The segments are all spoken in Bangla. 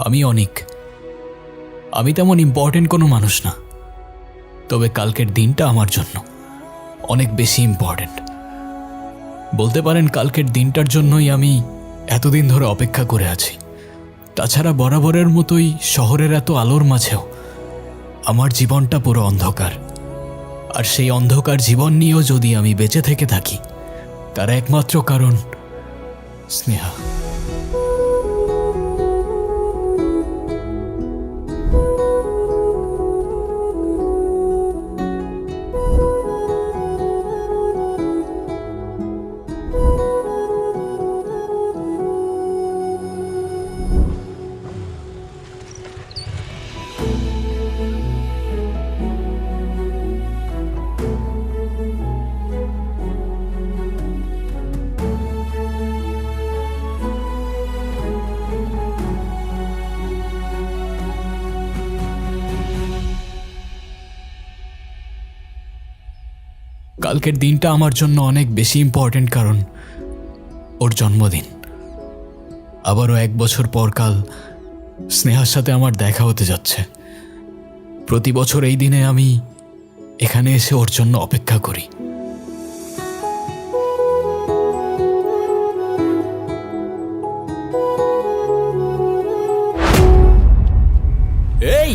আমি অনিক। আমি তেমন ইম্পর্টেন্ট কোনো মানুষ না, তবে কালকের দিনটা আমার জন্য অনেক বেশি ইম্পর্টেন্ট। বলতে পারেন কালকের দিনটার জন্যই আমি এতদিন ধরে অপেক্ষা করে আছি। তাছাড়া বরাবরের মতোই শহরের এত আলোর মাঝেও আমার জীবনটা পুরো অন্ধকার। আর সেই অন্ধকার জীবন নিয়েও যদি আমি বেঁচে থেকে থাকি, তার একমাত্র কারণ স্নেহা। কালকের দিনটা আমার জন্য অনেক বেশি ইম্পর্টেন্ট, কারণ ওর জন্মদিন। আবারও 1 বছর পর কাল স্নেহার সাথে আমার দেখা হতে যাচ্ছে। প্রতি বছর এই দিনে আমি এখানে এসে ওর জন্য অপেক্ষা করি। এই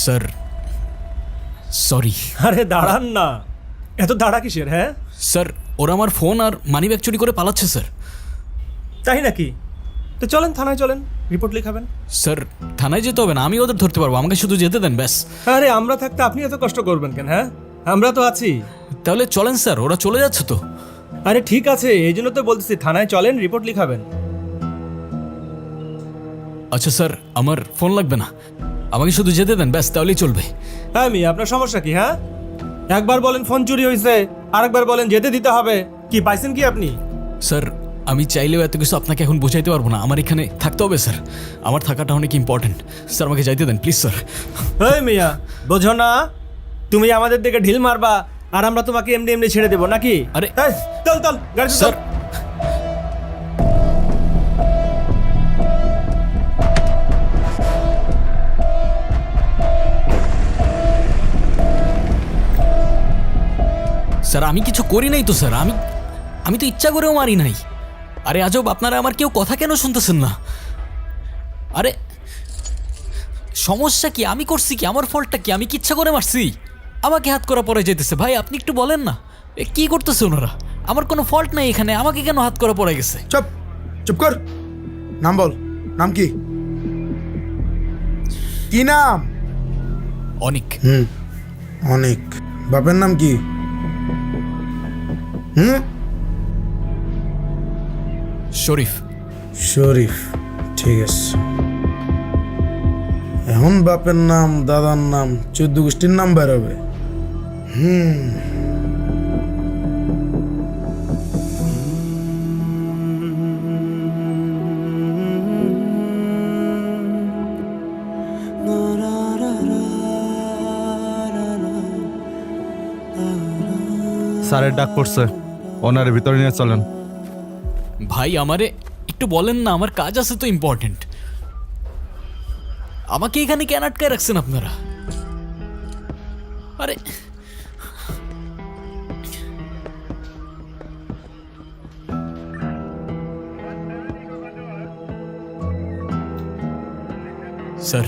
স্যার, সরি। আরে দাঁড়ান না, এত দাঁড়া কিসের? হ্যাঁ স্যার, ওরা আমার ফোন আর মানিব্যাগ চুরি করে পালাচ্ছে স্যার। তাই নাকি? তো চলেন থানায়, চলেন রিপোর্ট লিখাবেন। স্যার, থানায় যেতে হবে না, আমি ওদের ধরতে পারবো, আমাকে শুধু যেতে দেন ব্যাস। আরে আমরা থাকতে আপনি এত কষ্ট করবেন কেন? হ্যাঁ আমরা তো আছি। তাহলে চলেন স্যার, ওরা চলে যাচ্ছে তো। আরে ঠিক আছে, এই জন্য তো বলতেছি থানায় চলেন, রিপোর্ট লিখাবেন। আচ্ছা স্যার, আমার ফোন লাগবে না, আমাকে শুধু যেতে দেন ব্যাস, তাহলেই চলবে। হ্যাঁ আপনার সমস্যা কি? হ্যাঁ একবার বলেন ফোন চুরি হয়েছে, আরেকবার বলেন যেতে দিতে হবে। কি পাইছেন কি আপনি? স্যার, আমি চাইলেও এত কিছু আপনাকে এখন বোঝাইতে পারবো না, আমার এখানে থাকতে হবে স্যার, আমার থাকাটা অনেক ইম্পর্টেন্ট। স্যার আমাকে যাইতে দেন প্লিজ স্যার। এই মিয়া, বোঝো না তুমি আমাদের দিকে ঢিল মারবা আর আমরা তোমাকে এমনি এমনি ছেড়ে দেবো নাকি? আরে এই, চল চল গাড়ি স্যার, স্যার আমি কিছু করি নাই তো স্যার, আমি তো ইচ্ছা করেও মারি নাই। আরে আজব, আপনারা আমার কেউ কথা কেন শুনতেছেন না? আরে সমস্যা কি? আমি করছি কি? আমার ফল্টটা কি? আমি কি ইচ্ছা করে মারছি? আমাকে হাত করা পড়ে যেতেছে। ভাই আপনি একটু বলেন না, কি করতেছে ওনারা? আমার কোনো ফল্ট নাই এখানে, আমাকে কেন হাত করা পড়ে গেছে? চুপ চুপ কর। নাম বল, নাম কি? কি নাম? অনিক। অনেক। বাপের নাম কি? শরীফ। শরীফ, ঠিক আছে। এখন বাপের নাম, দাদার নাম, 14 গোষ্ঠীর নাম বেরোবে। স্যারের ডাক পড়ছে, ওনার ভিতরে নিয়ে চলেন। ভাই আমারে একটু বলেন না, আমার কাজ আছে তো ইম্পর্টেন্ট। আমাকে এখানে কেন আটকায় রাখছেন আপনারা? আরে স্যার,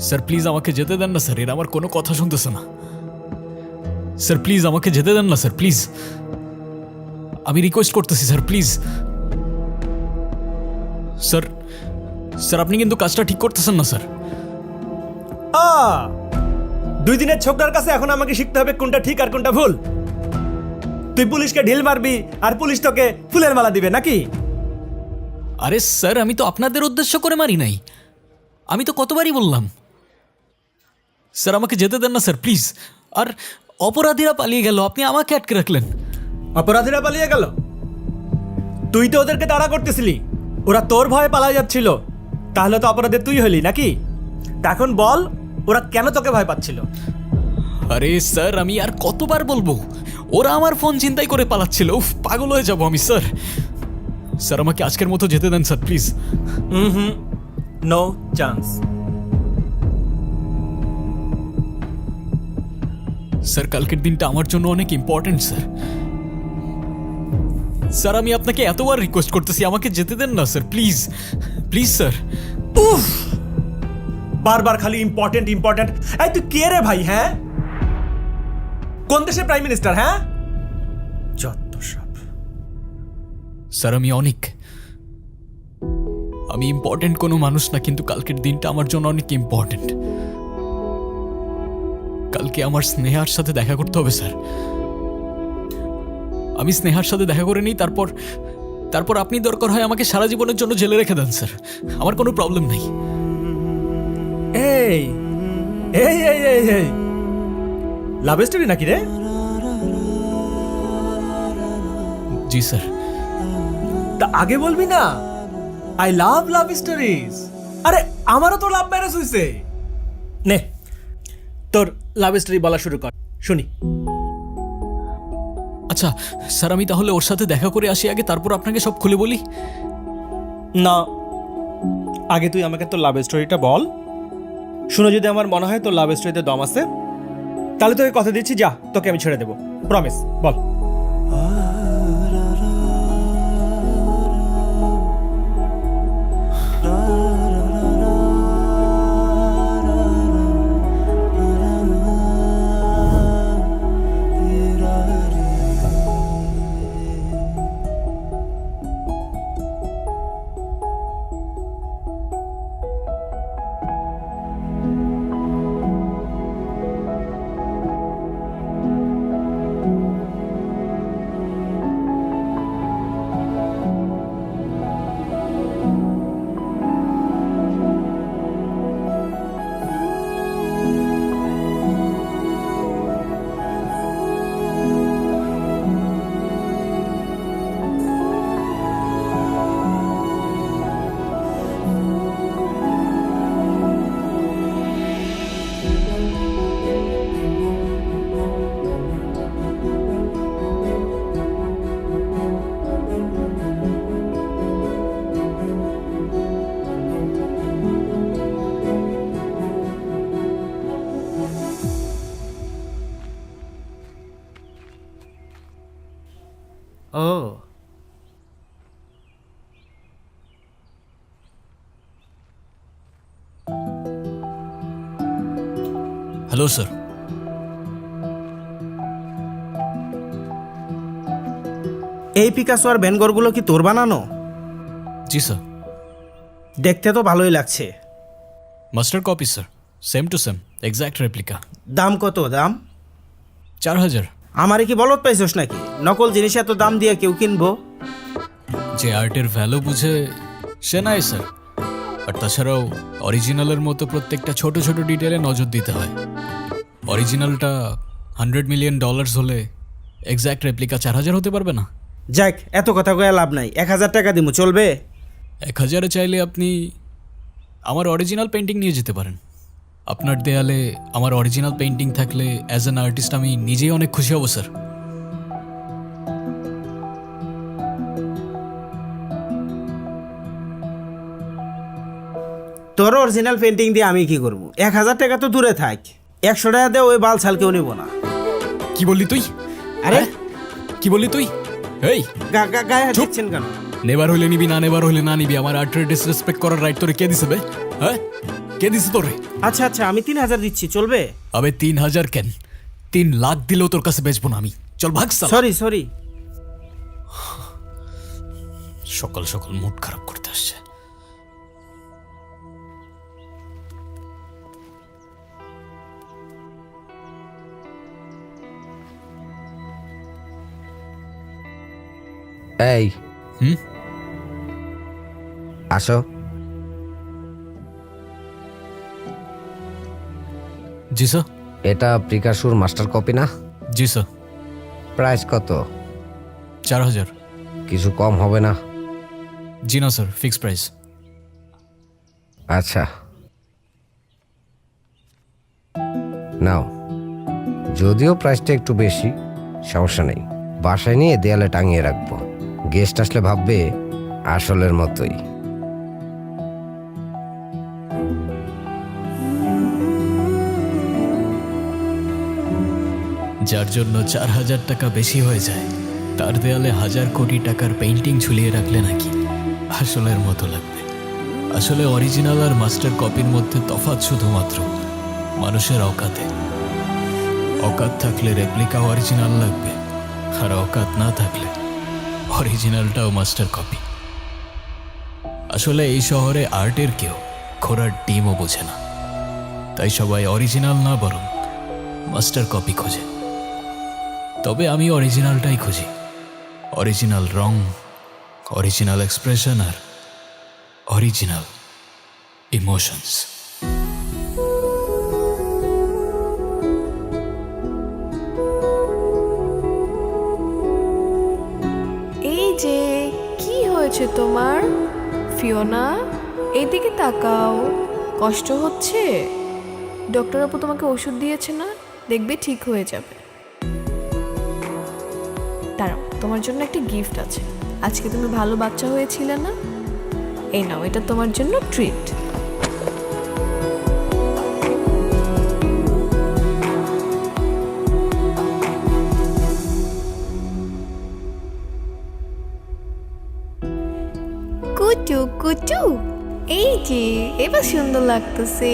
স্যার প্লিজ আমাকে যেতে দেন না স্যার, এরা আমার কোনো কথা শুনতেছে না। স্যার প্লিজ আমাকে যেতে দেন না স্যার, প্লিজ আমি রিকোয়েস্ট করতেছি স্যার, প্লিজ। স্যার স্যার আপনি কিন্তু কাজটা ঠিক করতেছেন না স্যার। 2 দিনের ছোকরার কাছে এখন আমাকে শিখতে হবে কোনটা ঠিক আর কোনটা ভুল। তুই পুলিশকে ঢিল মারবি আর পুলিশ তোকে ফুলের মালা দিবে নাকি? আরে স্যার আমি তো আপনাদের উদ্দেশ্য করে মারি নাই, আমি তো কতবারই বললাম। স্যার আমাকে যেতে দেন না স্যার প্লিজ। আর অপরাধীরা পালিয়ে গেল, আপনি আমাকে আটকে রাখলেন। অপরাধীরা পালিয়ে গেল? তুই তো ওদেরকে তাড়া করতেছিলি, ওরা তোর ভয়ে পালিয়ে যাচ্ছিল। তাহলে তো অপরাধী তুই হলি নাকি? তা এখন বল ওরা কেন তোকে ভয় পাচ্ছিল? আরে স্যার আমি আর কতবার বলবো, ওরা আমার ফোন ছিনতাই করে পালাচ্ছিল। উফ, পাগল হয়ে যাব আমি স্যার। স্যার আমাকে আজকের মতো যেতে দেন sir please. No chance. Sir কালকের দিনটা আমার জন্য অনেক ইম্পর্টেন্ট স্যার। স্যার আমি আপনাকে এতবার রিকোয়েস্ট করতেছি, আমাকে যেতে দেন না স্যার প্লিজ, প্লিজ স্যার। বারবার খালি ইম্পর্টেন্ট ইম্পর্টেন্ট। এই তুই কে রে ভাই? হ্যাঁ, কোন দেশের প্রাইম মিনিস্টার? হ্যাঁ, যত সব। স্যার আমি ইম্পর্টেন্ট কোনো মানুষ না, কিন্তু কালকের দিনটা আমার জন্য অনেক ইম্পর্টেন্ট। কালকে আমার স্নেহার সাথে দেখা করতে হবে স্যার। আমি স্নেহার সাথে দেখা করে নিই, তারপর আপনি দরকার হয় আমাকে সারা জীবনের জন্য জেলে রেখে দেন স্যার, আমার কোনো প্রবলেম নেই। এই এই এই এই এই লাভ স্টোরি নাকি রে? জি স্যার। তা আগে বলবি না? I love stories. আরে আমারও তো লাভ ম্যারেজ হয়েছে। নে তোর লাভ স্টোরি বলা শুরু কর, শুনি। আচ্ছা স্যার আমি তাহলে ওর সাথে দেখা করে আসি আগে, তারপর আপনাকে সব খুলে বলি। না, আগে তুই আমাকে তোর লাভ স্টোরিটা বল। শুনে যদি আমার মনে হয় তোর লাভ স্টোরিতে দম আছে, তাহলে তোকে কথা দিচ্ছি, যা তোকে আমি ছেড়ে দেবো, প্রমিস। বল। ও হ্যালো স্যার। এই পিকাসো আর ভ্যানগরগুলো কি তোর বানানো? জি স্যার। দেখতে তো ভালোই লাগছে। Master copy sir, same to same, exact replica. দাম কত? দাম 4000। আমারে কি বলত পাইছস নাকি? নকল জিনিস এত দাম দিয়ে কেউ কিনবো? যে আর্টের ভ্যালু বুঝে সে নাই স্যার। আর তাছাড়াও অরিজিনালের মতো প্রত্যেকটা ছোট ছোট ডিটেলে নজর দিতে হয়। অরিজিনালটা $100 মিলিয়ন হলে এক্স্যাক্ট রেপ্লিকা 4000 হতে পারবে না। যাক, এত কথা কয়ে লাভ নাই। 1000 টাকা দিমু, চলবে? 1000-এ চাইলে আপনি আমার অরিজিনাল পেন্টিং নিয়ে যেতে পারেন। আপনার দেয়ালে আমার অরিজিনাল পেন্টিং থাকলে অ্যাজ অ্যান আর্টিস্ট আমি নিজেই অনেক খুশি হব স্যার। তোর অরিজিনাল পেন্টিং দিয়ে আমি কি করবো? 1000 টাকা তো দূরে থাক, 100 টাকা দিয়ে ওই বাল ছাল কেউ নিব না। কি বললি তুই? আরে কি বললি তুই? এই গায়ে হাত দিচ্ছেন কেন? নেবার হইলে নিবি, না নেবার হইলে না নিবি। আমার আর্টের ডিসরেসপেক্ট করার রাইট তোরে কে দিছে বে? হ্যাঁ, কে কে দিছে তোরে? আচ্ছা আচ্ছা, আমি 3,000 দিচ্ছি, চলবে? আবে 3,000 কেন, 3 লাখ দিলেও তোর কাছে বেচবো না আমি। চল ভাগ সালা। Sorry sorry. সকাল সকাল মুড খারাপ করতে আসছে। এই হুম? আসো। জি স্যার। এটা প্রিকাশুর মাস্টার কপি না? জি স্যার। প্রাইস কত? 4,000। কিছু কম হবে না? জি না স্যার, ফিক্স প্রাইস। আচ্ছা নাও। যদিও প্রাইসটা একটু বেশি, সমস্যা নেই, বাসায় নিয়ে দেয়ালে টাঙিয়ে রাখবো। গেস্ট আসলে ভাববে আসলের মতোই। যার জন্য 4,000 টাকা বেশি হয়ে যায়, তার দেয়ালে 1,000 কোটি টাকার পেইন্টিং ঝুলিয়ে রাখলে নাকি আসলের মতো লাগবে। আসলে অরিজিনাল আর মাস্টার কপির মধ্যে তফাৎ শুধুমাত্র মানুষের অকাতে। অকাত থাকলে রেপ্লিকা অরিজিনাল লাগবে, আর অকাত না থাকলে অরিজিনালটাও মাস্টার কপি। আসলে এই শহরে আর্টের কেউ ঘোড়ার ডিমও বোঝে না, তাই সবাই অরিজিনাল না বরং মাস্টার কপি খোঁজে। তবে আমি অরিজিনালটাই খুঁজি। অরিজিনাল রং, অরিজিনাল এক্সপ্রেশন আর অরিজিনাল ইমোশনস। এই যে, কি হয়েছে তোমার ফিওনা? এইদিকে তাকাও। কষ্ট হচ্ছে? ডক্টর আপু তোমাকে ওষুধ দিয়েছে না? দেখবে ঠিক হয়ে যাবে। দাঁড়াও, তোমার জন্য একটা গিফট আছে। আজকে তুমি ভালো বাচ্চা হয়েছিলে না? এই নাও, এটা তোমার জন্য ট্রিট। কুচু কুচু, এই যে এবার সুন্দর লাগতেছে।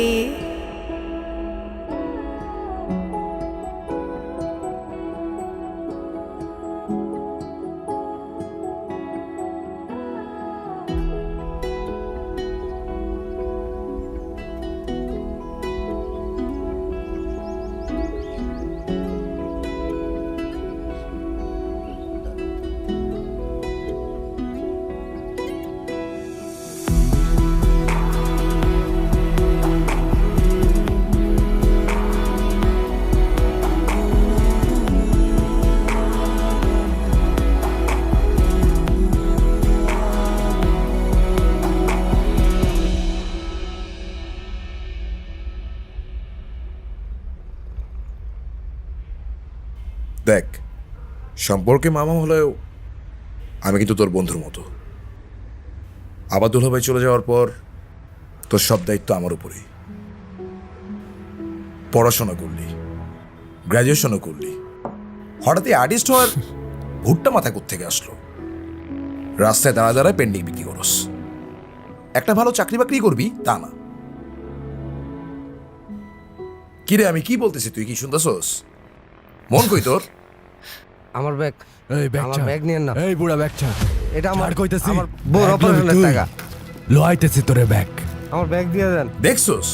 দেখ, সম্পর্কে মামা হলেও আমি কিন্তু তোর বন্ধুর মতো। আবাদুল ভাই চলে যাওয়ার পর তোর সব দায়িত্ব আমার উপরেই। পড়াশোনা করলি, গ্র্যাজুয়েশনও করলি, হঠাৎ আর্টিস্ট হওয়ার ভুট্টা মাথা কোত্থেকে আসলো? রাস্তায় দাঁড়া দাঁড়ায় পেন্ডিং বিক্রি করস। একটা ভালো চাকরি বাকরি করবি তা না। কিরে, আমি কি বলতেছি তুই কি শুনতেছস? মন কই তোর? আমার ব্যাগ, এই আমার ব্যাগ নিয়ে না। এই বুড়া ব্যাগটা এটা আমার, ছাড় কইতেছি। আমার বউর ব্যাগ লবি অপারেশনের তুই। টাকা। লোয়াইতেছি তোরে ব্যাগ। আমার ব্যাগ দিয়ে দেন। দেখছস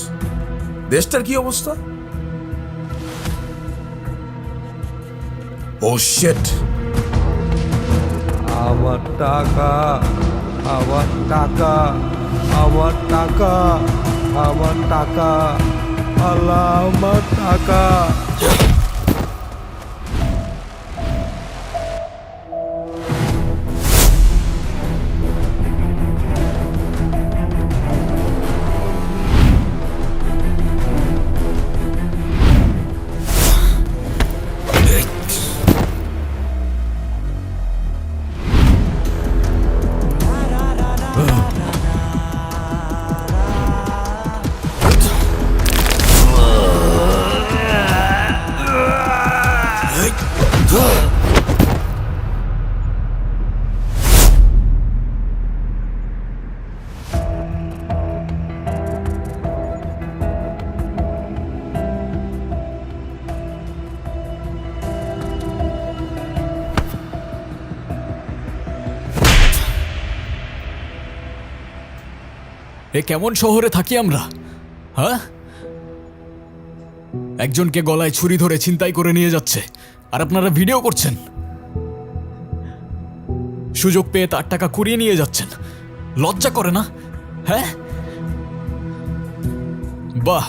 দেশটার কি অবস্থা? ও শিট! আমার টাকা, আমার টাকা, আমার টাকা, আমার টাকা, আল্লাহ আমার টাকা। এ কেমন শহরে থাকি আমরা, হ্যাঁ? একজনকে গলায় ছুরি ধরে ছিনতাই করে নিয়ে যাচ্ছে আর আপনারা ভিডিও করছেন। সুযোগ পেয়ে তার টাকা কুড়িয়ে নিয়ে যাচ্ছেন। লজ্জা করে না? হ্যাঁ, বাহ,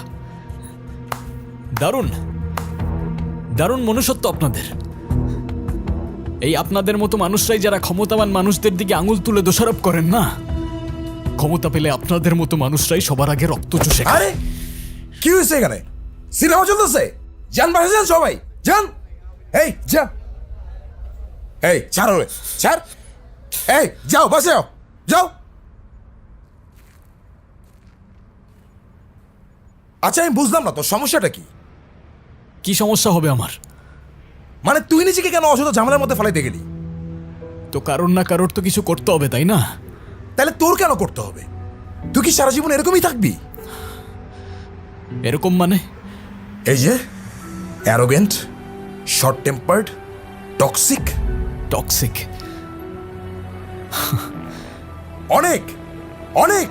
দারুণ দারুণ মনুষ্যত্ব আপনাদের। এই আপনাদের মতো মানুষরাই যারা ক্ষমতাবান মানুষদের দিকে আঙুল তুলে দোষারোপ করেন না, ক্ষমতা পেলে আপনাদের মতো মানুষরাই সবার আগে রক্ত চুষে খায়। আরে কি হয়েছে এখানে? সিনেমা চলতেছে, যান বাসে যান সবাই, যান। এই যা, এই ছাড় ওরে, ছাড়। এই যাও বাসে যাও, যাও। আচ্ছা আমি বুঝলাম না তোর সমস্যাটা কি? কি সমস্যা হবে আমার? মানে তুই নিজেকে কেন অযথা ঝামেলার মধ্যে ফেলাইতে গেলি? তো কারোর না কারোর তো কিছু করতে হবে, তাই না? তাহলে তোর কেন করতে হবে? তুই কি সারা জীবন এরকমই থাকবি? এরকম মানে? এই যে arrogant, short tempered, toxic, toxic? অনেক অনেক।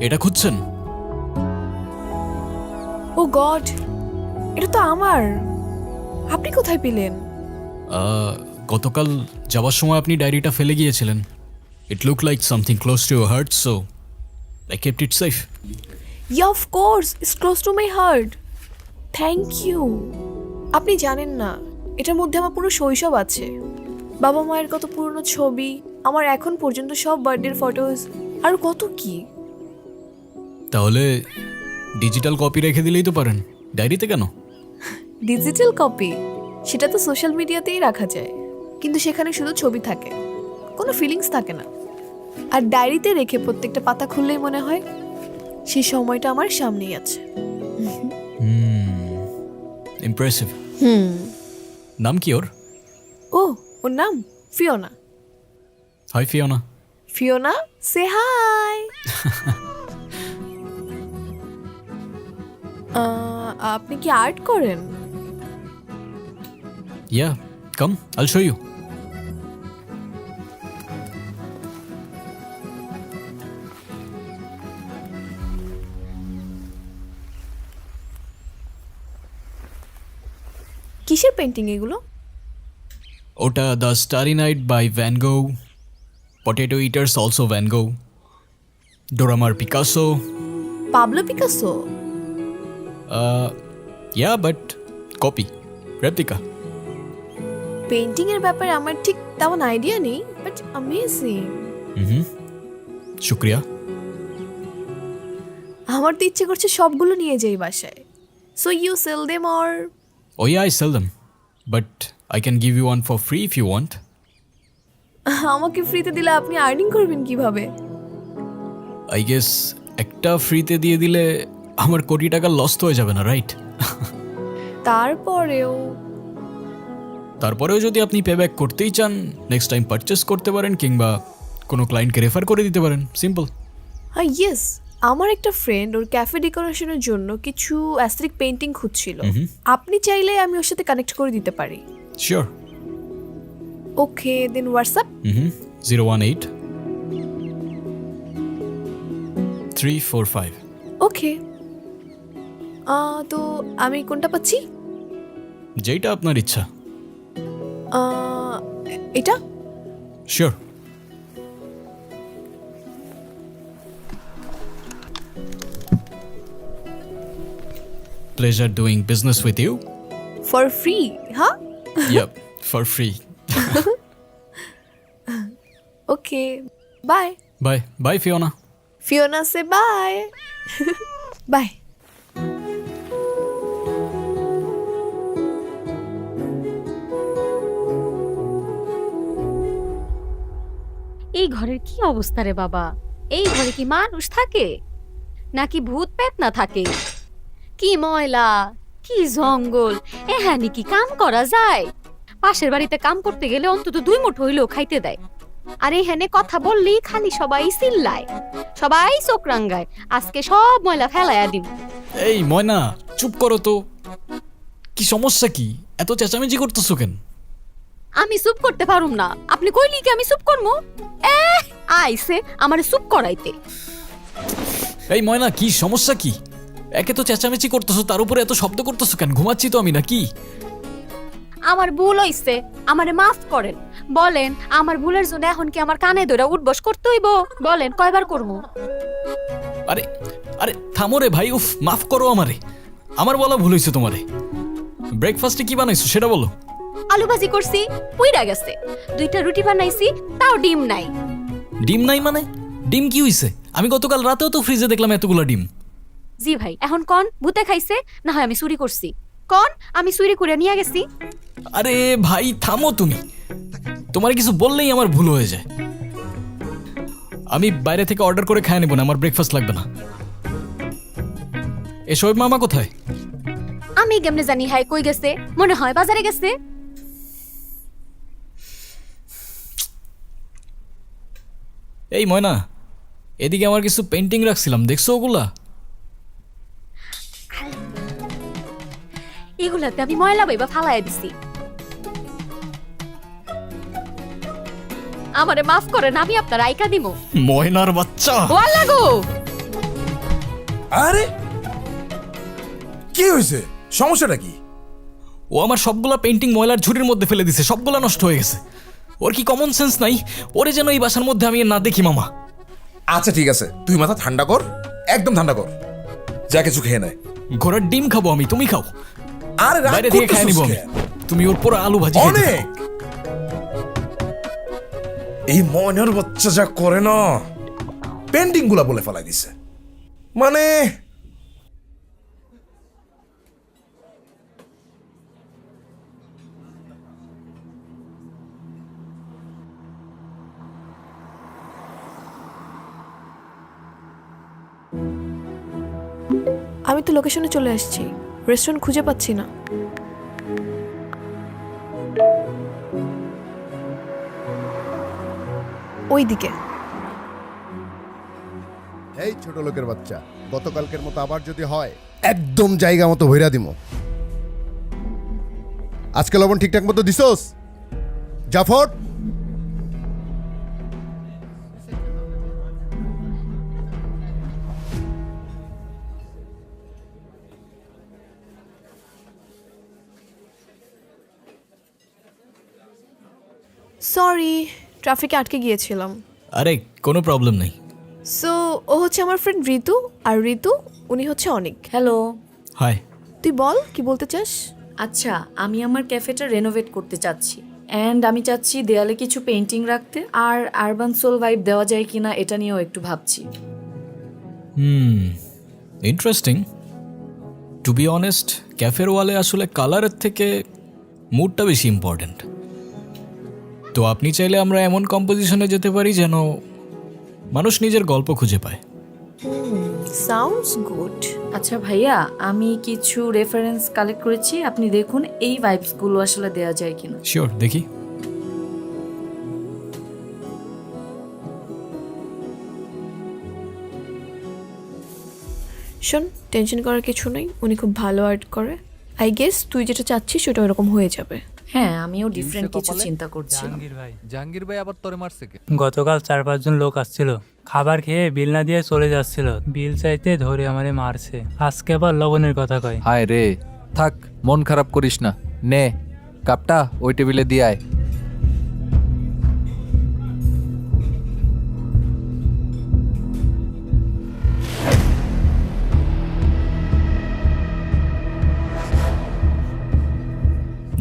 এটা খুঁজছেন? ও গড, এটা তো আমার। আপনি কোথায় পেলেন? গতকাল যাওয়ার সময় আপনি ডায়েরিটা ফেলে গিয়েছিলেন। It look like something close to your heart, so I kept it safe. Yeah of course, it's close to my heart. Thank you. আপনি জানেন না, এটার মধ্যে আমার পুরো শৈশব আছে। বাবা মায়ের কত পুরনো ছবি, আমার এখন পর্যন্ত সব বার্থডের ফটোজ, আর কত কি। তাহলে ডিজিটাল কপি রেখে দিলেই তো পারেন, ডায়েরিতে কেন? ডিজিটাল কপি সেটা তো সোশ্যাল মিডিয়াতেই রাখা যায়, কিন্তু সেখানে শুধু ছবি থাকে, কোনো ফিলিংস থাকে না। আর ডায়েরিতে রেখে প্রত্যেকটা পাতা খুললেই মনে হয় সেই সময়টা আমার সামনেই আছে। ইমপ্রেসিভ। নাম কি ওর? ওর নাম Fiona. Hi Fiona. Fiona, say hi. আপনি কি আর্ট করেন? ইয়া, কাম, আইল শো ইউ। কিসের পেন্টিং এগুলো? ওটা the starry night by Van Gogh, potato eaters also Van Gogh, Dora Maar Picasso. Pablo Picasso? Yeah, but copy, replica. Painting এর ব্যাপারে আমার ঠিক তেমন আইডিয়া নেই, বাট অ্যামেজিং। শুক্রিয়া। আমার তো ইচ্ছে করছে সবগুলো নিয়ে যাই বাসায়। So you sell them or? Oh yeah, I sell them, but I can give you one for free if you want. আমাকে ফ্রিতে দিলে আপনি আর্নিং করবেন কিভাবে? I guess একটা ফ্রিতে দিয়ে দিলে আমার কোটি টাকা লস হয়ে যাবে না, রাইট? তারপরেও যদি আপনি পেব্যাক করতেই চান, নেক্সট টাইম পারচেস করতে পারেন, কিংবা কোনো ক্লায়েন্টকে রেফার করে দিতে পারেন, সিম্পল। হ্যাঁ, ইয়েস। আমার একটা ফ্রেন্ড ওর ক্যাফে ডেকোরেশনের জন্য কিছু অ্যাস্থেটিক পেন্টিং খুঁজছিল। আপনি চাইলে আমি ওর সাথে কানেক্ট করে দিতে পারি। Sure. Okay, then WhatsApp 018 345। Okay. তো আমি কোনটা পাচ্ছি? যেটা আপনার ইচ্ছা। এটা? Sure. Pleasure doing business with you. For free, হ্যাঁ? Yep, for free. Okay, bye. Bye. Bye, Fiona. Fiona say bye. Bye. এই ঘরের কি অবস্থা রে বাবা? এই ঘরে কি মানুষ থাকে নাকি ভূত পেত না থাকে? কি ময়লা, কি জঙ্গল, এহানি কি কাম করা যায়? পাশের বাড়িতে কাম করতে গেলে অন্তত 2 মুঠো হইলেও খাইতে দেয়, আর এখানে কথা বললেই খালি সবাই চিল্লায়, সবাই চোখ রাঙ্গায়। আজকে সব ময়লা ফেলাইয়া দিন। এই ময়না, চুপ করো তো। কি সমস্যা কি? এত চেঁচামেচি করতেছো কেন? আমি চুপ করতে পারুম না। আপনি কইলি কি আমি চুপ করবো? আইছে আমারে চুপ করাইতে। এই ময়না, কি সমস্যা কি? একে তো চেঁচামেচি করতেছো, তার উপরে এত শব্দ করতেছো কেন? ঘুমাচ্ছি তো আমি, নাকি? আমার ভুল হইছে, আমারে মাফ করেন। বলেন আমার ভুলের জন্য এখন কি আমার কানে ধরে উঠবস করতে হইব? বলেন কয়বার করবো? আরে আরে থামো রে ভাই, উফ, মাফ করো আমারে। আমার বলা ভুল হয়েছে তোমারে। ব্রেকফাস্টে কি বানাইছো সেটা বলো। আলু ভাজি করছি, পুইরা গেছে। 2টা রুটি বানাইছি, তাও ডিম নাই। ডিম নাই মানে? ডিম কি হইছে? আমি গতকাল রাতেও তো ফ্রিজে দেখলাম এতগুলো ডিম। জি ভাই, এখন কোন ভূতে খাইছে না হয় আমি চুরি করছি? কোন আমি চুরি করে নিয়ে গেছি? আরে ভাই থামো তুমি। তোমার কিছু বললেই আমার ভুল হয়ে যায়। আমি বাইরে থেকে অর্ডার করে খায় নেব না, আমার ব্রেকফাস্ট লাগবে না। এ শোয়েব মামা কোথায়? আমি কেমনে জানি হাই কই গেছে? মনে হয় বাজারে গেছে। এই ময়না, এদিকে আমার কিছু পেন্টিং রাখছিলাম, দেখছো ওগুলা? এগুলাতে আমি ময়লা বাইবা ফালাইয়া দিছি। আমারে মাফ করেন, আমি আপনার আইকা দিমু। ময়নার বাচ্চা। ওয়াল লাগো। আরে কি হয়েছে? সমস্যাটা কি? ও আমার সবগুলা পেন্টিং ময়লার ঝুড়ির মধ্যে ফেলে দিছে, সবগুলা নষ্ট হয়ে গেছে। ওর কি কমন সেন্স নাই? ওরে যেন এই বাসার মধ্যে আমি না দেখি মামা। আচ্ছা ঠিক আছে, তুই মাথা ঠান্ডা কর, একদম ঠান্ডা কর। যা কিছু খেয়ে নেয়। ঘোড়ার ডিম খাবো আমি, তুমি খাও। আরে রাগ বাইরে থেকে খাই করতেছিস নিব আমি। কেন? তুমি ওর পুরো আলু ভাজি খেতে অনেক। থাকো। এই ময়নার বাচ্চা যা করে না, পেন্টিং গুলা বলে ফেলাই দিছে। মানে আমি তো লোকেশনে চলে আসছি, রেস্টুরেন্ট খুঁজে পাচ্ছি না। ওইদিকে। এই ছোট লোকের বাচ্চা, গতকালকের মতো আবার যদি হয় একদম জায়গা মতো ভইরা দিমো। আজকে লবণ ঠিকঠাক মতো দিছোস? জাফর, সরি, ট্রাফিকে আটকে গিয়েছিলাম। আরে কোনো প্রবলেম নেই। সো ও হচ্ছে আমার ফ্রেন্ড ঋতু, আর ঋতু উনি হচ্ছে অনিক। হ্যালো। হাই। তুই বল কি বলতে চাস? আচ্ছা, আমি আমার ক্যাফেটা রেনোভেট করতে চাচ্ছি, অ্যান্ড আমি চাচ্ছি দেয়ালে কিছু পেন্টিং রাখতে, আর আরবান সোল ভাইব দেওয়া যায় কিনা এটা নিয়েও একটু ভাবছি। ইন্টারেস্টিং। টু বি অনেস্ট, ক্যাফের ওয়ালে আসলে কালারের থেকে মুডটা বেশি ইম্পর্ট্যান্ট। তো আপনি চাইলে আমরা এমন কম্পোজিশনে যেতে পারি যেন মানুষ নিজের গল্প খুঁজে পায়। Sounds good. আচ্ছা ভাইয়া, আমি কিছু রেফারেন্স কালেক্ট করেছি, আপনি দেখুন এই ভাইবসগুলো আসলে দেওয়া যায় কিনা। শিওর, দেখি। শোন, টেনশন করার কিছু নেই, উনি খুব ভালো আর্ট করে। আই গেস তুই যেটা চাচ্ছিস সেটা ওরকম হয়ে যাবে। হ্যাঁ, আমিও ডিফারেন্ট কিছু চিন্তা করছি। জাহাঙ্গীর ভাই আবার তোরে মারছে কে? গতকাল 4-5 জন লোক আসছিল, খাবার খেয়ে বিল না দিয়ে চলে যাচ্ছিল। বিল চাইতে ধরে আমারে মারছে। আজকে আবার লবণের কথা কয়। হায় রে, থাক মন খারাপ করিস না, নে কাপটা ওই টেবিলে দিয়ে আয়।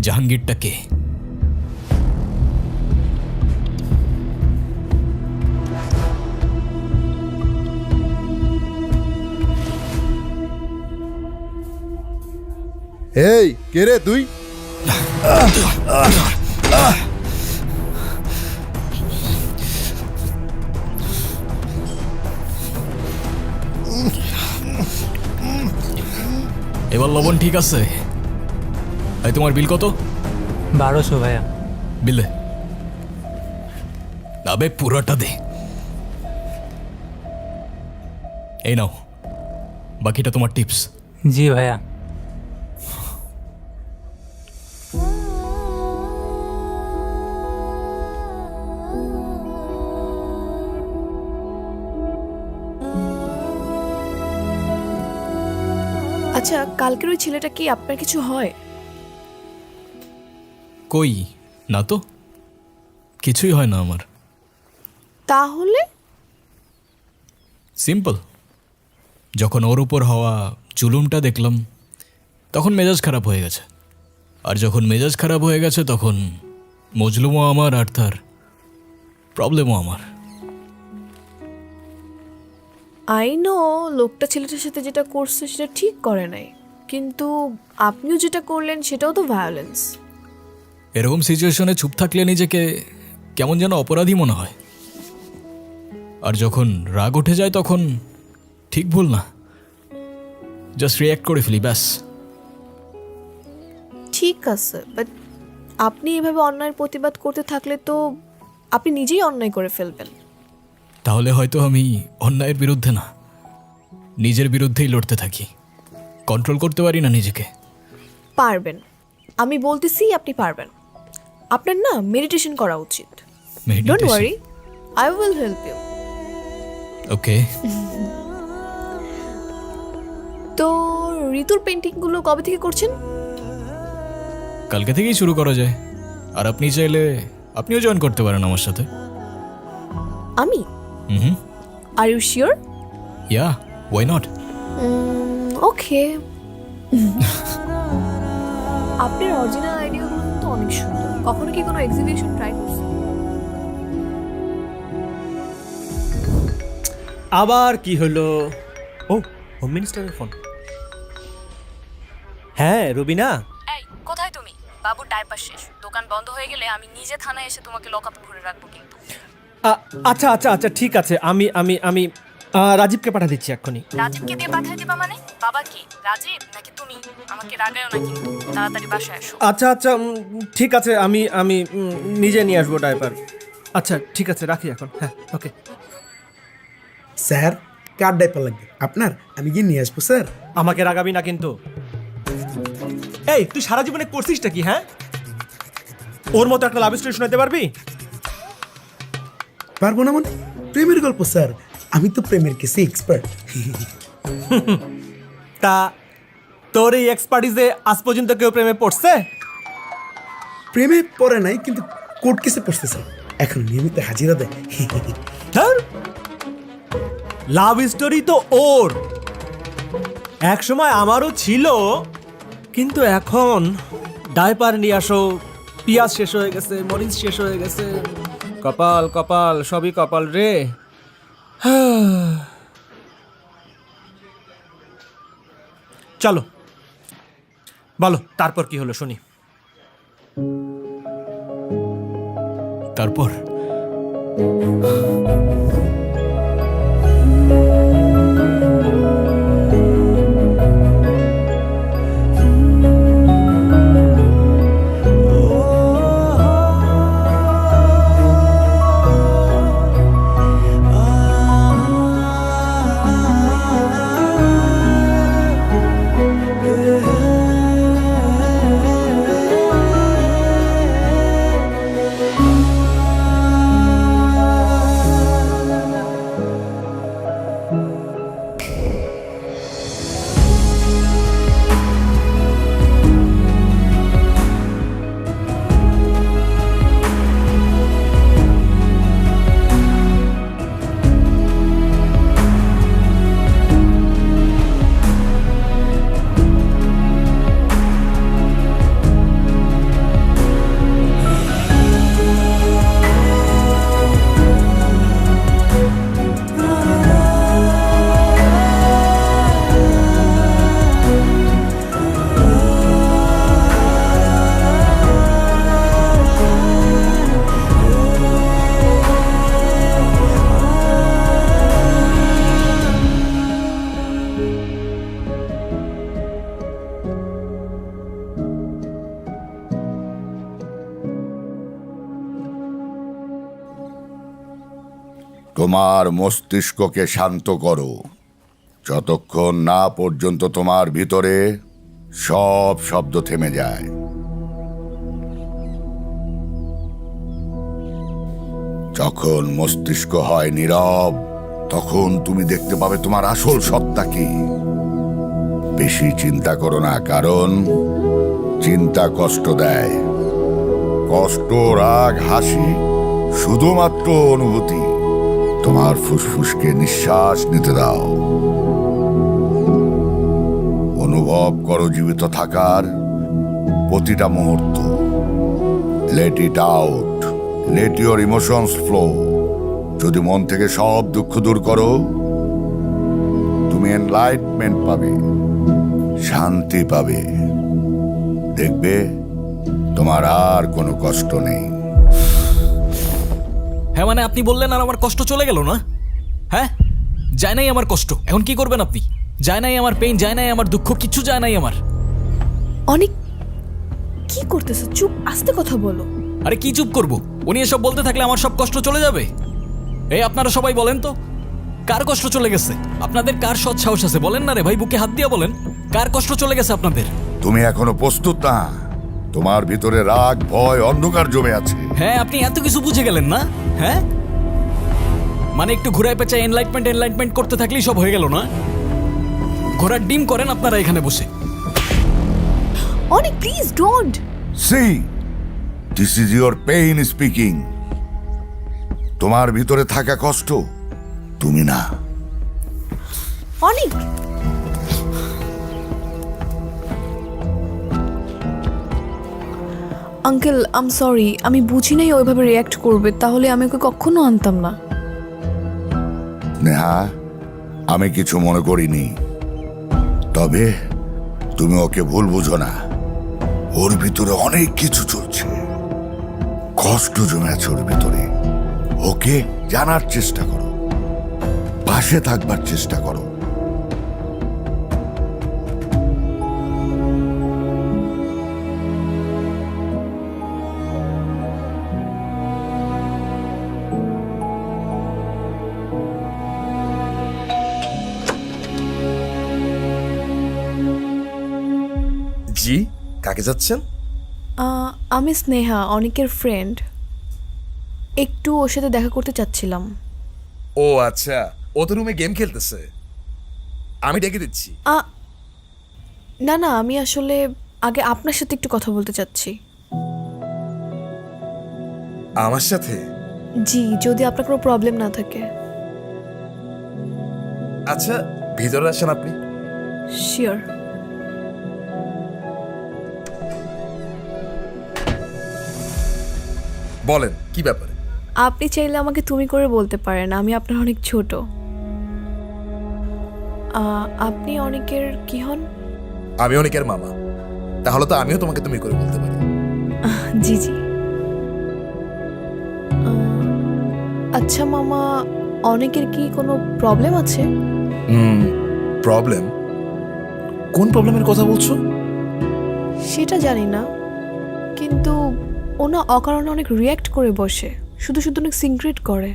জাহাঙ্গীরটা কে? এই কে রে তুই? এবার লবণ ঠিক আছে? এই তোমার বিল কত? 1200 ভাইয়া। বিল দে। আবে পুরোটা দে। এই নাও, বাকিটা তোমার টিপস। জি ভাইয়া। আচ্ছা, কালকের ওই ছেলেটা কি আপনার কিছু হয়? কই না তো, কিছুই হয় না আমার। তাহলে সিম্পল, যখন ওর উপর হওয়া জুলুমটা দেখলাম তখন মেজাজ খারাপ হয়ে গেছে। আর যখন মেজাজ খারাপ হয়ে গেছে তখন মজলুমও আমার আর তার প্রবলেমও আমার। আই নো লোকটা ছেলেটার সাথে যেটা করছে সেটা ঠিক করে নাই, কিন্তু আপনিও যেটা করলেন সেটাও তো ভায়োলেন্স। এরকম সিচুয়েশনে চুপ থাকলে নিজেকে কেমন যেন অপরাধী মনে হয়। আর যখন রাগ উঠে যায় তখন ঠিক ভুল না, জাস্ট রিয়্যাক্ট করে ফেলি, ব্যাস। ঠিক আছে, বাট আপনি এভাবে অন্যায়ের প্রতিবাদ করতে থাকলে তো আপনি নিজেই অন্যায় করে ফেলবেন। তাহলে হয়তো আমি অন্যায়ের বিরুদ্ধে না, নিজের বিরুদ্ধেই লড়তে থাকি। কন্ট্রোল করতে পারি না নিজেকে। পারবেন, আমি বলতেছি আপনি পারবেন। আপনার না মেডিটেশন করা উচিত। Don't worry, I will help you. Okay. তো ঋতুর পেন্টিংগুলো কবে থেকে করছেন? কালকে থেকেই শুরু করা যায়। আর আপনি চাইলে আপনিও জয়েন করতে পারেন আমার সাথে। আমি? Hmm. Are you sure? Yeah, why not. Okay. আপনার অরিজিনাল আইডিয়াগুলো কিন্তু অনেক সুন্দর। কখনো কি কোনো এক্সিবিশন ট্রাই করছেন? আবার কি হলো? ও, হোম মিনিস্টারের ফোন। হ্যাঁ রুবিনা। এই কোথায় তুমি? বাবুর ডাইপার শেষ, দোকান বন্ধ হয়ে গেলে আমি নিজে থানায় এসে তোমাকে লকআপে ভরে রাখবো কিন্তু। আচ্ছা আচ্ছা আচ্ছা ঠিক আছে, আমি আমি আমি রাজীবকে পাঠা দিচ্ছি এক্ষুনি। রাজীবকে দিয়ে পাঠাই দিবা মানে? বাবা কি রাজীব নাকি তুমি? আমাকে রাগায়ও না কিন্তু, তাড়াতাড়ি বাসায় এসো। আচ্ছা আচ্ছা ঠিক আছে, আমি আমি নিজে নিয়ে আসবো ডাইপার। আচ্ছা ঠিক আছে, রাখি এখন। হ্যাঁ ওকে। স্যার, কার ডাইপার লাগবে আপনার? আমি গিয়ে নিয়ে আসবো স্যার। আমাকে রাগাবি না কিন্তু। এই তুই সারা জীবনে করছিসটা কি? হ্যাঁ, ওর মতো একটা লাভ স্টোরি শোনাতে পারবি? পারবো না মানে? প্রেমের গল্প স্যার, আমি তো প্রেমের কেসে এক্সপার্ট। তা তোর এই এক্সপার্টিসে আজ পর্যন্ত কেউ প্রেমে পড়ছে? প্রেমে পড়ে নাই, কিন্তু কোর্ট কেসে পড়ছে স্যার। এখন নিয়মিত হাজিরা দেয়। লাভ স্টোরি তো ওর, এক সময় আমারও ছিল, কিন্তু এখন ডাইপার নিয়ে আসো, পিয়াজ শেষ হয়ে গেছে, মরিচ শেষ হয়ে গেছে, কপাল কপাল সবই কপাল রে। চলো বলো তারপর কি হলো শুনি। তারপর তোমার মস্তিষ্ককে শান্ত করো যতক্ষণ না পর্যন্ত তোমার ভিতরে সব শব্দ থেমে যায়। যখন মস্তিষ্ক হয় নীরব, তখন তুমি দেখতে পাবে তোমার আসল সত্তা কি। বেশি চিন্তা করো না, কারণ চিন্তা কষ্ট দেয়। কষ্ট, রাগ, হাসি শুধুমাত্র অনুভূতি। তোমার ফুসফুসকে নিঃশ্বাস নিতে দাও। অনুভব করো জীবিত থাকার প্রতিটা মুহূর্ত। Let it out, let your emotions flow. যদি মন থেকে সব দুঃখ দূর করো, তুমি এনলাইটমেন্ট পাবে, শান্তি পাবে। দেখবে তোমার আর কোনো কষ্ট নেই। হ্যাঁ মানে আপনি বললেন আর আমার কষ্ট চলে গেল না? হ্যাঁ, যায় নাই আমার কষ্ট। এখন কি করবেন আপনি? যায় নাই আমার পেইন, যায় নাই আমার দুঃখ, কিচ্ছু যায় নাই আমার। অনেক কি করতেছো? চুপ, আস্তে কথা বলো। আরে কি চুপ করব? উনি এসব বলতে থাকলে আমার সব কষ্ট চলে যাবে। এই আপনারা সবাই বলেন তো, কার কষ্ট চলে গেছে? আপনাদের কার সৎ সাহস আছে? বলেন না রে ভাই, বুকে হাত দিয়া বলেন, কার কষ্ট চলে গেছে আপনাদের? তুমি এখনো প্রস্তুত না। তোমার ভিতরে রাগ, ভয়, অন্ধকার জমে আছে। হ্যাঁ, আপনি এত কিছু বুঝে গেলেন না? হ্যাঁ, মানে একটু ঘুরায় পেঁচায় এনলাইটমেন্ট করতে থাকলেই সব হয়ে গেল না? ঘোড়ার ডিম করেন আপনারা এখানে বসে। অনেক please don't. See, this is your pain speaking. তোমার ভিতরে থাকা কষ্ট তুমি না। অনেক আঙ্কেল, আম সরি, আমি বুঝি নাই ওইভাবে রিয়াক্ট করবে, তাহলে আমি ওকে কখনো আনতাম না। নেহা, আমি কিছু মনে করিনি। তবে তুমি ওকে ভুল বুঝো না। ওর ভিতরে অনেক কিছু চলছে, কষ্ট জমে আছে ওর ভিতরে। ওকে জানার চেষ্টা করো, পাশে থাকবার চেষ্টা করো। জি, কাকে যাচ্ছেন? আমি স্নেহা, অনেকের ফ্রেন্ড। একটু ওর সাথে দেখা করতে চাচ্ছিলাম। ও আচ্ছা, ও তো রুমে গেম খেলতেছে, আমি ডেকে দিচ্ছি। না না, আমি আসলে আগে আপনার সাথে একটু কথা বলতে চাচ্ছি। আমার সাথে? জি, যদি আপনার কোনো প্রবলেম না থাকে। আচ্ছা, ভিতরে আসেন আপনি। শিওর। বলেন কি ব্যাপারে? আপনি চাইলে আমাকে তুমি করে বলতে পারেন, আমি আপনার অনেক ছোট। আপনি অনেকের কি হন? আমি অনেকের মামা। তাহলে তো আমিও তোমাকে তুমি করে বলতে পারি। জি জি। আচ্ছা মামা, অনেকের কি কোনো প্রবলেম আছে? প্রবলেম? কোন প্রবলেমের কথা বলছো? সেটা জানি না, কিন্তু ওনা অকারণে অনেক রিয়্যাক্ট করে বসে, শুধু শুধু অনেক সিক্রেট করে।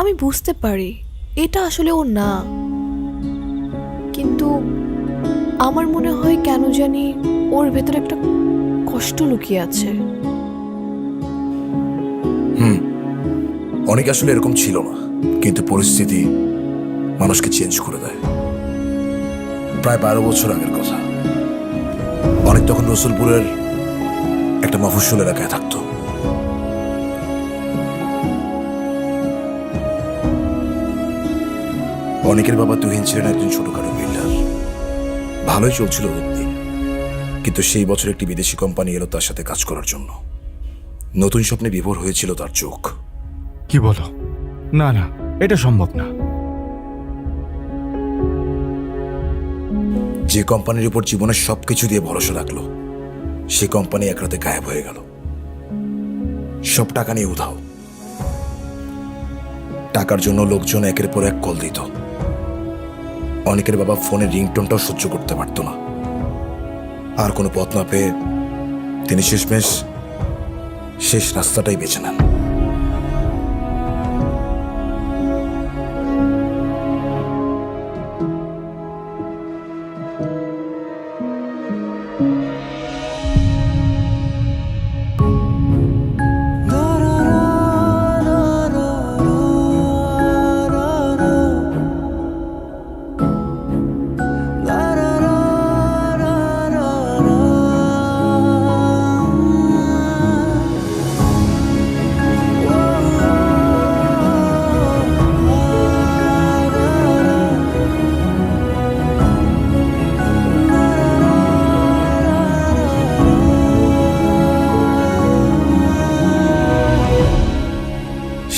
আমি বুঝতে পারি এটা আসলে ও না, কিন্তু আমার মনে হয় কেন জানি ওর ভেতরে একটা কষ্ট লুকিয়ে আছে। অনেক আসলে এরকম ছিল না, কিন্তু পরিস্থিতি মানুষকে চেঞ্জ করে দেয়। প্রায় 12 বছর আগের কথা। অনেক তখন রসুলপুরের একটা মফস্বল এলাকায় থাকতো। অনেকের বাবা তুহিন ছিলেন একজন ছোটখাটো বিল্ডার। ভালোই চলছিল ওদের দিন, কিন্তু সেই বছর একটি বিদেশি কোম্পানি এলো তার সাথে কাজ করার জন্য। নতুন স্বপ্নে বিভোর হয়েছিল তার চোখ। কি বলো? না না, এটা সম্ভব না। যে কোম্পানির উপর জীবনের সবকিছু দিয়ে ভরসা রাখলো, সে কোম্পানি এক রাতে গায়েব হয়ে গেল। সব টাকা নিয়ে উধাও। টাকার জন্য লোকজন একের পর এক কল দিত। অনেকের বাবা ফোনের রিংটোনটাও সহ্য করতে পারত না। আর কোনো পথ না পেয়ে তিনি শেষ রাস্তাটাই বেছে নেন।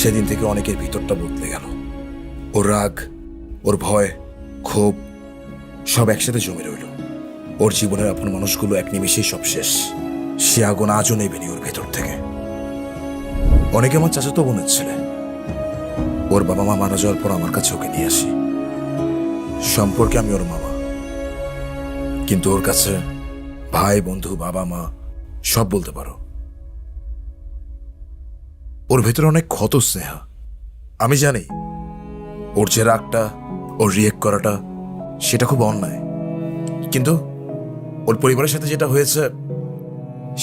সেদিন থেকে অনেকের ভিতরটা বদলে গেল। ওর রাগ, ওর ভয়, ক্ষোভ সব একসাথে জমে রইল। ওর জীবনের আপন মানুষগুলো এক নিমেষেই সব শেষ। সে আগুন আজও নেবেনি ওর ভেতর থেকে। অনেকে আমার চাচাতো বোনের ছেলে। ওর বাবা মা মারা যাওয়ার পর আমার কাছে ওকে নিয়ে আসি। সম্পর্কে আমি ওর মামা, কিন্তু ওর কাছে ভাই, বন্ধু, বাবা মা সব বলতে পারো। ওর ভেতরে অনেক ক্ষত স্নেহা। আমি জানি ওর যে রাগটা, ওর রিয়েক্ট করাটা সেটা খুব অন্যায়, কিন্তু ওর পরিবারের সাথে যেটা হয়েছে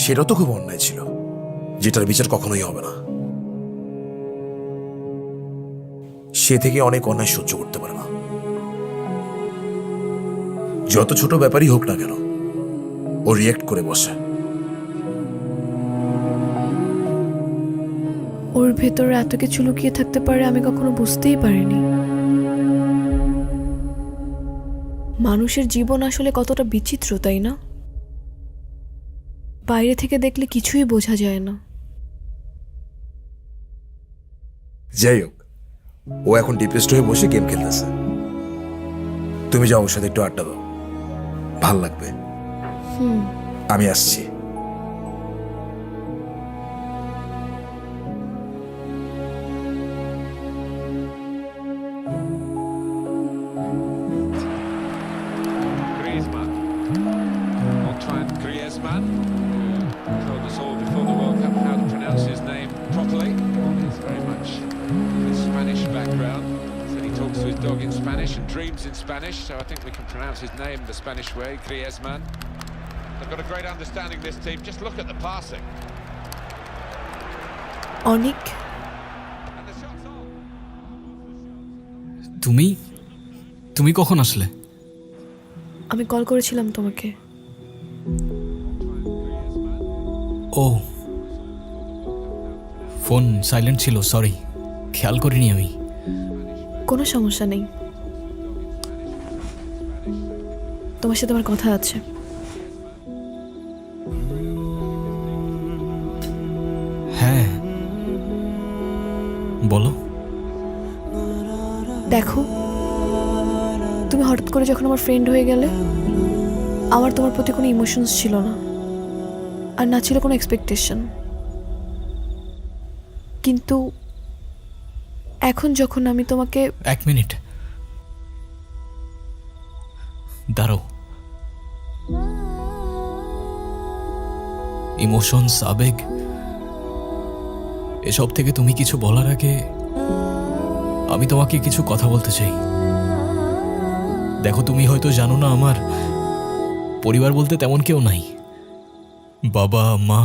সেটাও তো খুব অন্যায় ছিল, যেটার বিচার কখনোই হবে না। সে থেকে অনেক অন্যায় সহ্য করতে পারে না। যত ছোট ব্যাপারই হোক না কেন ও রিয়েক্ট করে বসে। ওর ভেতরে এত কিছু লুকিয়ে থাকতে পারে আমি কখনো বুঝতেই পারিনি। মানুষের জীবন আসলে কতটা বিচিত্র, তাই না? বাইরে থেকে দেখলে কিছুই বোঝা যায় না। যাই হোক, ও এখন ডিপ্রেসড হয়ে বসে গেম খেলতেছে। তুমি যাও ওর সাথে একটু আড্ডা দাও, ভাল লাগবে। আমি আসছি। Antoine Griezmann, who told us all before the World Cup how to pronounce his name properly. He's very much his Spanish background. So he talks to his dog in Spanish and dreams in Spanish, so I think we can pronounce his name the Spanish way, Griezmann. They've got a great understanding, this team. Just look at the passing. Anik, And the shots on. তুমি কখন আসলে? আমি কল করেছিলাম তোমাকে। ও, ফোন সাইলেন্ট ছিল, সরি, খেয়াল করিনি আমি। কোনো সমস্যা নেই, তোমার সাথে আমার কথা আছে। হ্যাঁ, বলো। দেখো, তুমি হঠাৎ করে যখন আমার ফ্রেন্ড হয়ে গেলে আমার তোমার প্রতি কোনো ইমোশনস ছিল না, আর না ছিল কোনো এক্সপেকটেশন। কিন্তু এখন যখন আমি তোমাকে... এক মিনিট দাঁড়াও। ইমোশনস, আবেগ, এসব থেকে তুমি কিছু বলার আগে আমি তোমাকে কিছু কথা বলতে চাই। দেখো, তুমি হয়তো জানো না, আমার পরিবার বলতে তেমন কেউ নাই। বাবা মা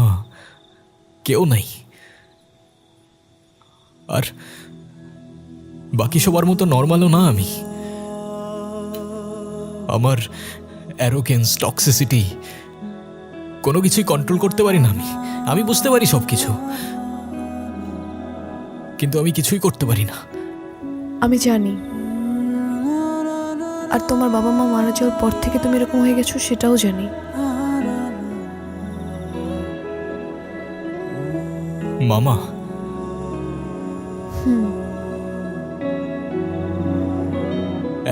কেউ নাই, আর বাকি সবার মতো নর্মালও না আমি। আমার অ্যারোগেন্স, টক্সিসিটি, কোনো কিছুই কন্ট্রোল করতে পারি না আমি বুঝতে পারি সব কিছু, কিন্তু আমি কিছুই করতে পারি না। আমি জানি, আর তোমার বাবা মা মারা যাওয়ার পর থেকে তুমি এরকম হয়ে গেছো সেটাও জানি। মামা,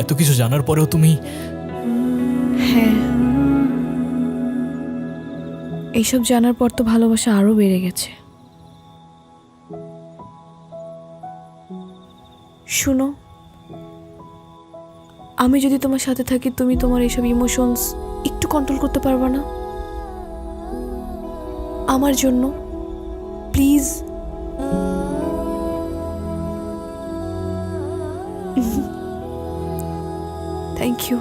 এত কিছু জানার পরেও তুমি... হ্যাঁ, এইসব জানার পর তো ভালোবাসা আরো বেড়ে গেছে। শুনো, আমি যদি তোমার সাথে থাকি তুমি তোমার এইসব ইমোশনস একটু কন্ট্রোল করতে পারবে না? আমার জন্য প্লিজ। Thank you.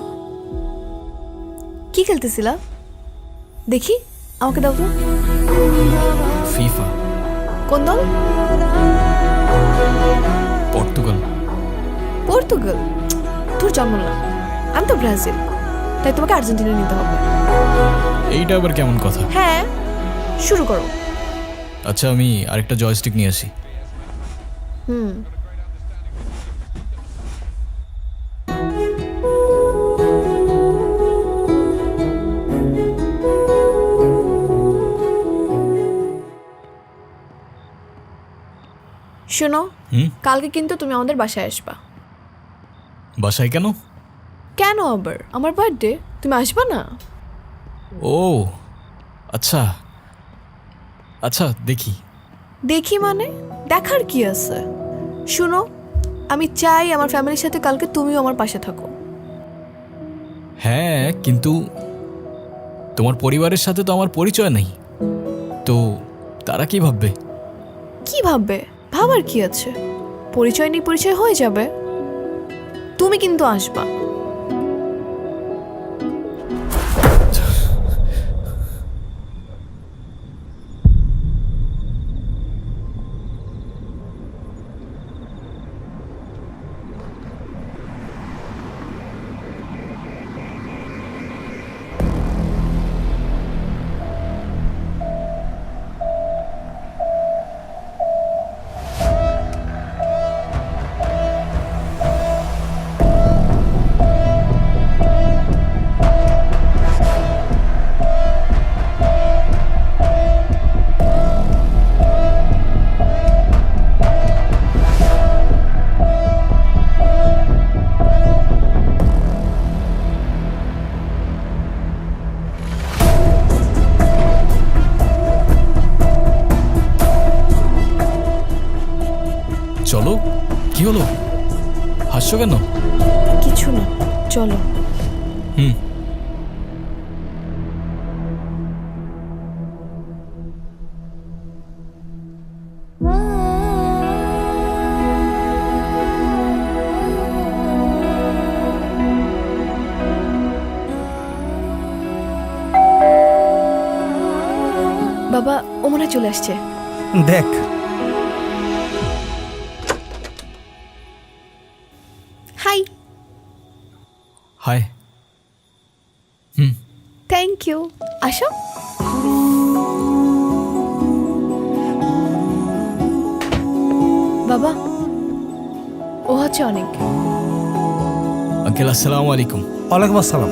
কি খেলতেছিলা দেখি? আমাকে দাও তো। ফিফা। কোন দল? পর্তুগাল। পর্তুগাল? তোর জন্ম না, আমি তো ব্রাজিল, তাই তোমাকে আর্জেন্টিনা নিতে হবে। এইটা আবার কেমন কথা? হ্যাঁ, শুরু করো। আচ্ছা, আমি আরেকটা জয়স্টিক নিয়ে আসি। শোনো, হুম? কালকে কিন্তু তুমি আমাদের বাসায় আসবা। বাসায় কেন? কেন আবার? আমার বার্থডে, তুমি আসবা না? ও আচ্ছা আচ্ছা, দেখি। দেখি মানে? দেখার কি আছে? শোনো, আমি চাই আমার ফ্যামিলির সাথে কালকে তুমিও আমার পাশে থাকো। হ্যাঁ, কিন্তু তোমার পরিবারের সাথে তো আমার পরিচয় নেই, তো তারা কি ভাববে? কি ভাববে? ভাবার কি আছে? পরিচয় নেই, পরিচয় হয়ে যাবে। তুমি কিন্তু আসবা। চলো, কি হলো? হাসছো কেন? কিছু না, চলো। হুম। বাবা, ও মনে হয় চলে আসছে। দেখ, hi. Hi. Hmm. Thank you. আসো। বাবা, ও হচ্ছে অনেক। আঙ্কেল, আসসালামু আলাইকুম। ওয়ালাইকুম আসসালাম।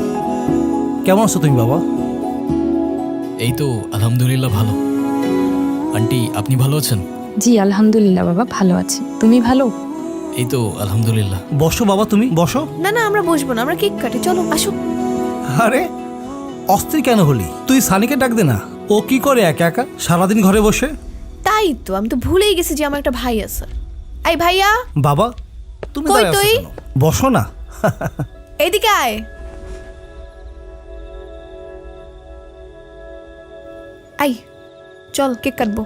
কেমন আছো তুমি বাবা? এই তো আলহামদুলিল্লাহ ভালো। আন্টি, আপনি ভালো আছেন? জি আলহামদুলিল্লাহ বাবা, ভালো আছি। তুমি ভালো? এই তো আলহামদুলিল্লাহ। বসো বাবা, তুমি বসো। না না, আমরা বসবো না, আমরা কেক কাটি। চলো, আসো। আরে অস্থির কেন হলি? তুই সানিকে ডাক দে না। ও কি করে একা একা সারাদিন ঘরে বসে? তাই তো, আমি তো ভুলেই গেছি যে আমার একটা ভাই আছে। এই ভাইয়া, বাবা তুমি কই দাঁড়ায় আছো তুই? কেন? বসো না। এইদিকে আয়। আই, চল কেক কাটবো।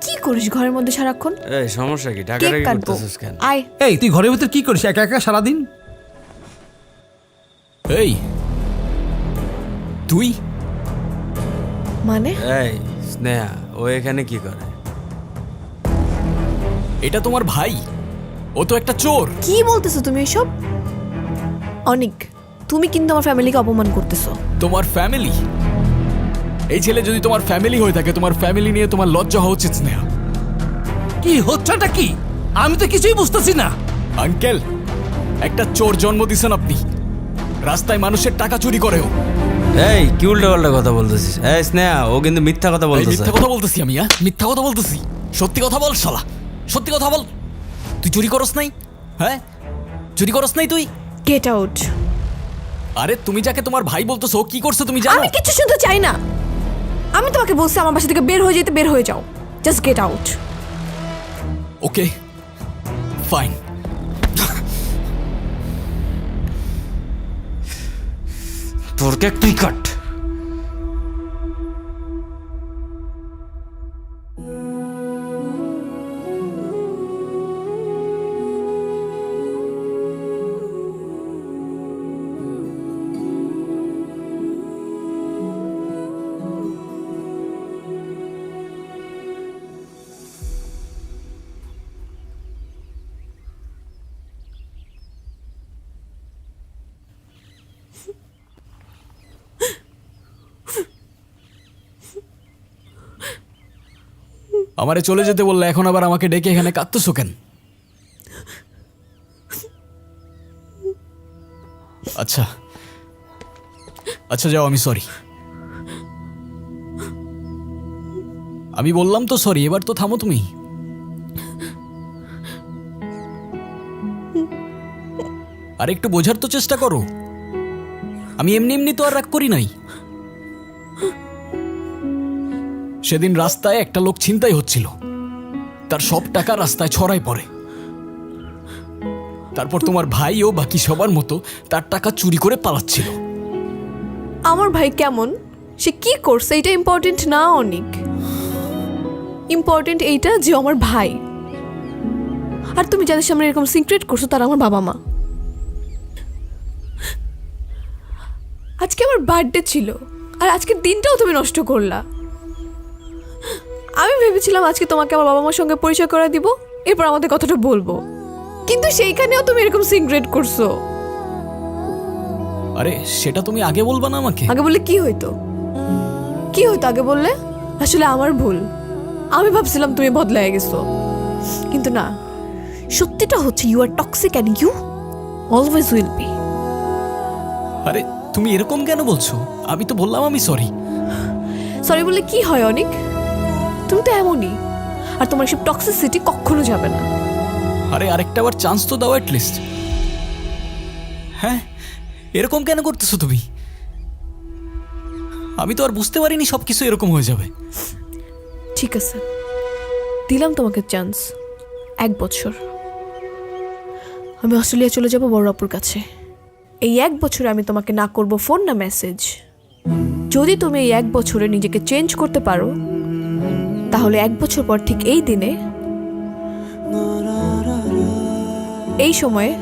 কি করিস ঘরের মধ্যে সারাক্ষণ? এই সমস্যা কি? কেক কাটবো। আয়। এই তুই ঘরের ভিতর কি করিস একা একা সারাদিন? এই তুই? মানে? এই স্নেহা, ও এখানে কি করে? এটা তোমার ভাই? ও তো একটা চোর। কি বলতেছো তুমি এসব? অনিক, তুমি কিন্তু আমার ফ্যামিলিকে অপমান করতেছো। তোমার ফ্যামিলি? এই ছেলে যদি তোমার ফ্যামিলি হয়ে থাকে, তোমার ফ্যামিলি নিয়ে তোমার লজ্জা হওয়া উচিত স্নেহা। কি হচ্ছেটা কি? আমি তো কিছুই বুঝতেছি না। আঙ্কেল, একটা চোর জন্ম দিছেন আপনি। রাস্তায় মানুষের টাকা চুরি করেও। এই কি উল্টা পাল্টা কথা বলতেছিস? এই স্নেহা, ও কিন্তু মিথ্যা কথা এই বলতেছে। মিথ্যা কথা বলতেছি আমি? মিথ্যা কথা বলতেছি? সত্যি কথা বল শালা, সত্যি কথা বল। তুই চুরি করস নাই? হ্যাঁ, চুরি করস নাই তুই? Get out. আরে তুমি যাকে তোমার ভাই বলতেছো, ও কি করছো তুমি জানো? আমি কিছু শুনতে চাই না। আমি তোমাকে বলছি আমার বাসা থেকে বের হয়ে যেতে, বের হয়ে যাও। Just get out. Okay fine. তোর কেক তুই কাট। আমারে চলে যেতে বললে, এখন আবার আমাকে ডেকে এখানে কাঁদতেছো কেন? আচ্ছা আচ্ছা, যাও, আমি সরি। আমি বললাম তো সরি, এবার তো থামো তুমি। আর একটু বোঝার তো চেষ্টা করো, আমি এমনি এমনি তো আর রাগ করি নাই। সেদিন রাস্তায় একটা লোক ছিনতাই হচ্ছিল, তার সব টাকা রাস্তায় ছড়াই পড়ে। তারপর তোমার ভাই ও বাকি সবার মতো তার টাকা চুরি করে পালাচ্ছিল। আমার ভাই কেমন, সে কি করছে এটা ইম্পর্টেন্ট না অনেক, ইম্পর্টেন্ট এইটা যে আমার ভাই। আর তুমি যাদের সামনে এরকম সিক্রেট করছো তারা আমার বাবা মা। আজকে আমার বার্থডে ছিল আর আজকের দিনটাও তুমি নষ্ট করলা। আমি ভেবেছিলাম আজকে তোমাকে আমার বাবা মার সঙ্গে পরিচয় করে দিব, এরপর আমাদের কথাটা বলবো, কিন্তু সেইখানেও তুমি এরকম সিক্রেট করছো। আরে সেটা তুমি আগে বলবা না আমাকে? আগে বললে কি হইতো, কি হইতো আগে বললে? আসলে আমার ভুল, আমি ভাবছিলাম তুমি বদলায় গেছো, কিন্তু না, সত্যিটা হচ্ছে you are toxic and you always will be. আরে তুমি এরকম কেন বলছো? আমি তো বললাম আমি সরি। সরি বললে কি হয় অনেক, তুমি তো এমনই, আর তোমার সব টক্সিসিটি কখনো যাবে না। আরে আরেকটা আবার চান্স তো দাও অ্যাটলিস্ট। হ্যাঁ, এরকম কেন করতেছো তুমি? আমি তো আর বুঝতে পারিনি সবকিছু এরকম হয়ে যাবে। ঠিক আছে, দিলাম তোমাকে চান্স, 1 বছর। আমি অস্ট্রেলিয়া চলে যাব বড় আপুর কাছে। এই 1 বছরে আমি তোমাকে না করব ফোন না মেসেজ। যদি তুমি এই 1 বছরে নিজেকে চেঞ্জ করতে পারো, তাহলে 1 বছর পর ঠিক এই দিনে, এই সময়ে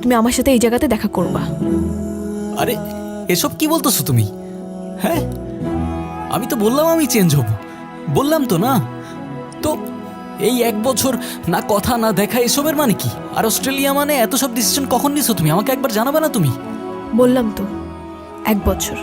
তুমি আমার সাথে এই জায়গাতে দেখা করবা। আরে এসব কি বলতেছো তুমি? হ্যাঁ, আমি তো বললাম আমি চেঞ্জ হব, বললাম তো না। তো এই 1 বছর না কথা না দেখা, এসবের মানে কি? আর অস্ট্রেলিয়া মানে এত সব ডিসিশন কখন নিছো তুমি? আমাকে একবার জানাবে না তুমি? বললাম তো 1 বছর।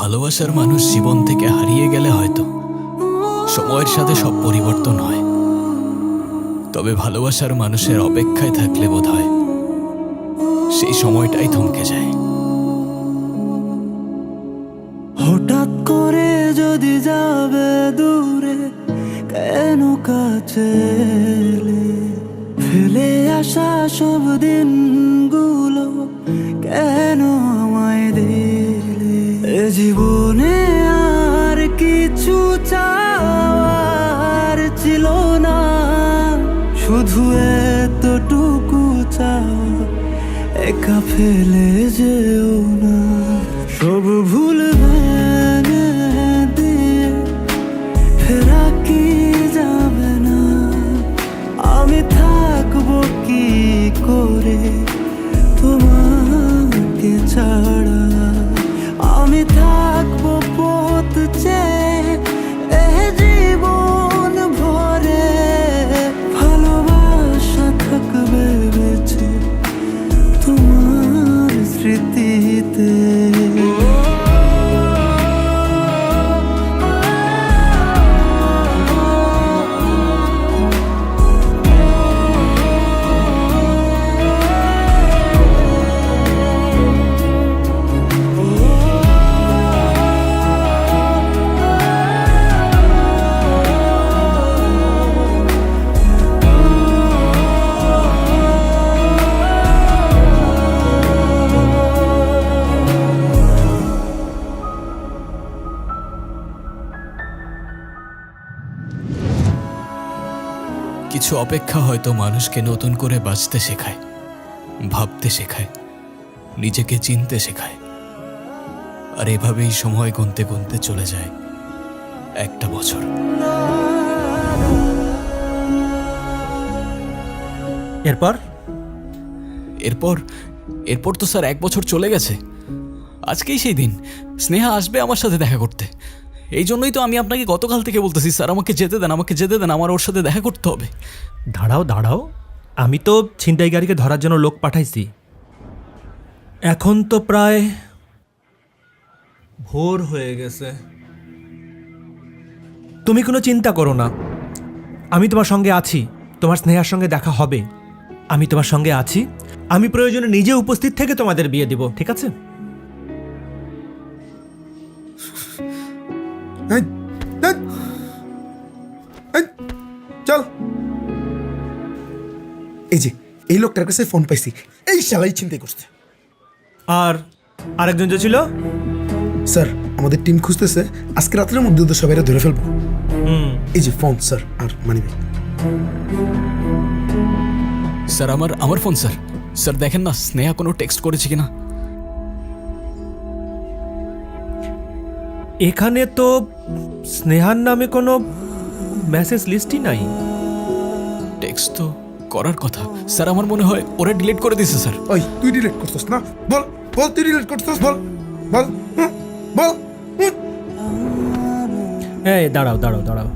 ভালোবাসার মানুষ জীবন থেকে হারিয়ে গেলে হয়তো সময়ের সাথে সব পরিবর্তন হয়, তবে ভালোবাসার মানুষের অপেক্ষায় থাকলে বোধহয় সেই সময়টাই থমকে যায়। হঠাৎ করে যদি যাবে দূরে, কেন কাছে এলে? ফেলে আসা সব দিনগুলো কেন আমায় দিলে? এ জীবনে আর কিছু চাওয়ার ছিল না, শুধু এতটুকু চাওয়া, একা ফেলে যেও না। সব ভুল ভেঙে দিয়ে ফেরা কি যাবে না? আমি থাকবো কি করে তোমাকে ছাড়া? আমি থাকবো পথ চেয়ে এ জীবন ভরে, ভালোবাসা থাকবে বেঁচে তোমার স্মৃতিতে। কিছু অপেক্ষা হয়তো মানুষকে নতুন করে বাঁচতে শেখায়, ভাবতে শেখায়, নিজেকে চিনতে শেখায়। আর এভাবেই সময় গুনতে গুনতে চলে যায় 1 বছর। এরপর এরপর এরপর তো স্যার 1 বছর চলে গেছে। আজকেই সেই দিন, স্নেহা আসবে আমার সাথে দেখা করতে। এই জন্যই তো আমি আপনাকে গতকাল থেকে বলতেছি, স্যার আমাকে যেতে দেন, আমাকে যেতে দেন, আমার ওর সাথে দেখা করতে হবে। দাঁড়াও দাঁড়াও, আমি তো ছিনতাইকারীকে ধরার জন্য লোক পাঠাইছি। এখন তো প্রায় ভোর হয়ে গেছে। তুমি কোনো চিন্তা করো না, আমি তোমার সঙ্গে আছি। তোমার স্নেহার সঙ্গে দেখা হবে, আমি তোমার সঙ্গে আছি। আমি প্রয়োজনে নিজে উপস্থিত থেকে তোমাদের বিয়ে দিব, ঠিক আছে? চল, এই যে এই লোকটার কাছে ফোন পাইছি, এই শালাই চিন্তাই করছে। আর আরেকজন যে ছিল, স্যার আমাদের টিম খুঁজতেছে, আজকে রাতের মধ্যে তো সবাই ধরে ফেলবো। এই যে ফোন স্যার, আর মানি ব্যাগ। স্যার আমার ফোন স্যার। স্যার দেখেন না স্নেহা কোনো টেক্সট করেছে কিনা। এখানে তো স্নেহার নামে কোনো মেসেজ লিস্টই নাই। টেক্সট তো করার কথা স্যার, আমার মনে হয় ওরা ডিলিট করে দিয়েছে স্যার। ওই তুই ডিলিট করছিস না? বল বল, তুই ডিলিট করছিস, বল বল বল। এই দাঁড়াও দাঁড়াও দাঁড়াও,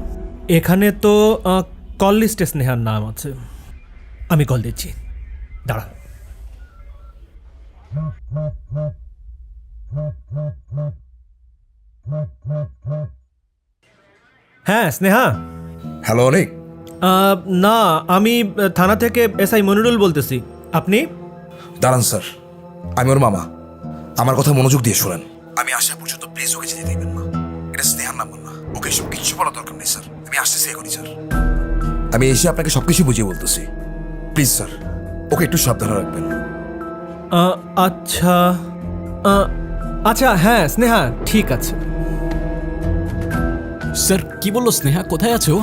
এখানে তো কল লিস্টে স্নেহার নাম আছে। আমি কল দিচ্ছি, দাঁড়াও। হ্যাঁ স্নেহা। হ্যালো অনেক। না, আমি থানা থেকে এসআই মনিরুল বলতেছি। আপনি? দাঁড়ান স্যার, আমি ওর মামা। আমার কথা মনোযোগ দিয়ে শোনেন। আমি আসা পর্যন্ত প্লিজ ওকে যেতে দিবেন না। এটা স্নেহার নাম্বার না, ওকে সব কিছু বলার দরকার নেই স্যার। আমি আসতেছি এখনই স্যার। আমি এসে আপনাকে সবকিছু বুঝিয়ে বলতেছি। প্লিজ স্যার, ওকে একটু সাবধানে রাখবেন। আচ্ছা আচ্ছা, হ্যাঁ স্নেহা ঠিক আছে। স্যার কি বললো স্নেহা, কোথায় আছে ও?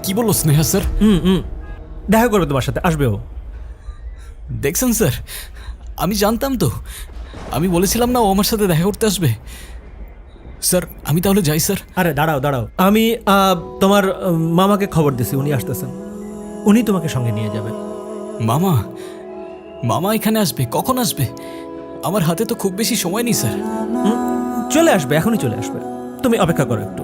কি বললো স্নেহা স্যার? দেখা করবে তোমার সাথে, আসবে ও। দেখছেন স্যার, আমি জানতাম তো, আমি বলেছিলাম না ও আমার সাথে দেখা করতে আসবে। স্যার আমি তাহলে যাই স্যার। আরে দাঁড়াও দাঁড়াও, আমি তোমার মামাকে খবর দিছি, উনি আসতেছেন, উনি তোমাকে সঙ্গে নিয়ে যাবেন। মামা? মামা এখানে আসবে? কখন আসবে? আমার হাতে তো খুব বেশি সময় নেই স্যার। চলে আসবে, এখনই চলে আসবে, তুমি অপেক্ষা করো একটু।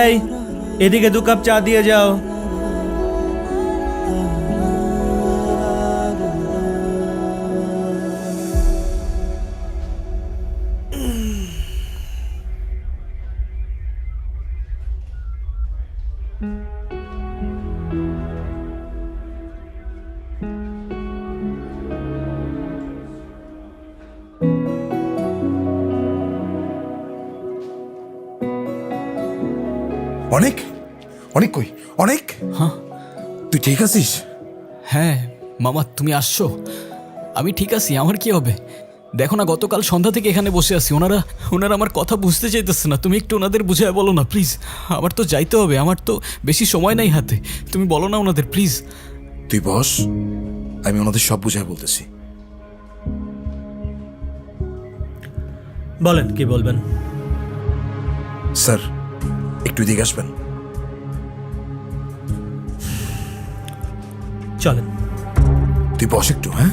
এই এদিকে 2 কাপ চা দিয়ে যাও। অনেক অনেক কই? অনেক, হ্যাঁ তুই ঠিক আছিস? হ্যাঁ মামা তুমি আসছো? আমি ঠিক আছি, আমার কি হবে? দেখো না গতকাল সন্ধ্যা থেকে এখানে বসে আছি, ওনারা আমার কথা বুঝতে চাইতেছে না। তুমি একটু ওনাদের বুঝায় বলো না প্লিজ, আমার তো যাইতে হবে, আমার তো বেশি সময় নাই হাতে। তুমি বলো না ওনাদের প্লিজ। তুই বস, আমি ওনাদের সব বুঝায় বলতেছি। বলেন কি বলবেন? স্যার একটু এদিকে আসবেন। চলেন। তুই বস একটু। হ্যাঁ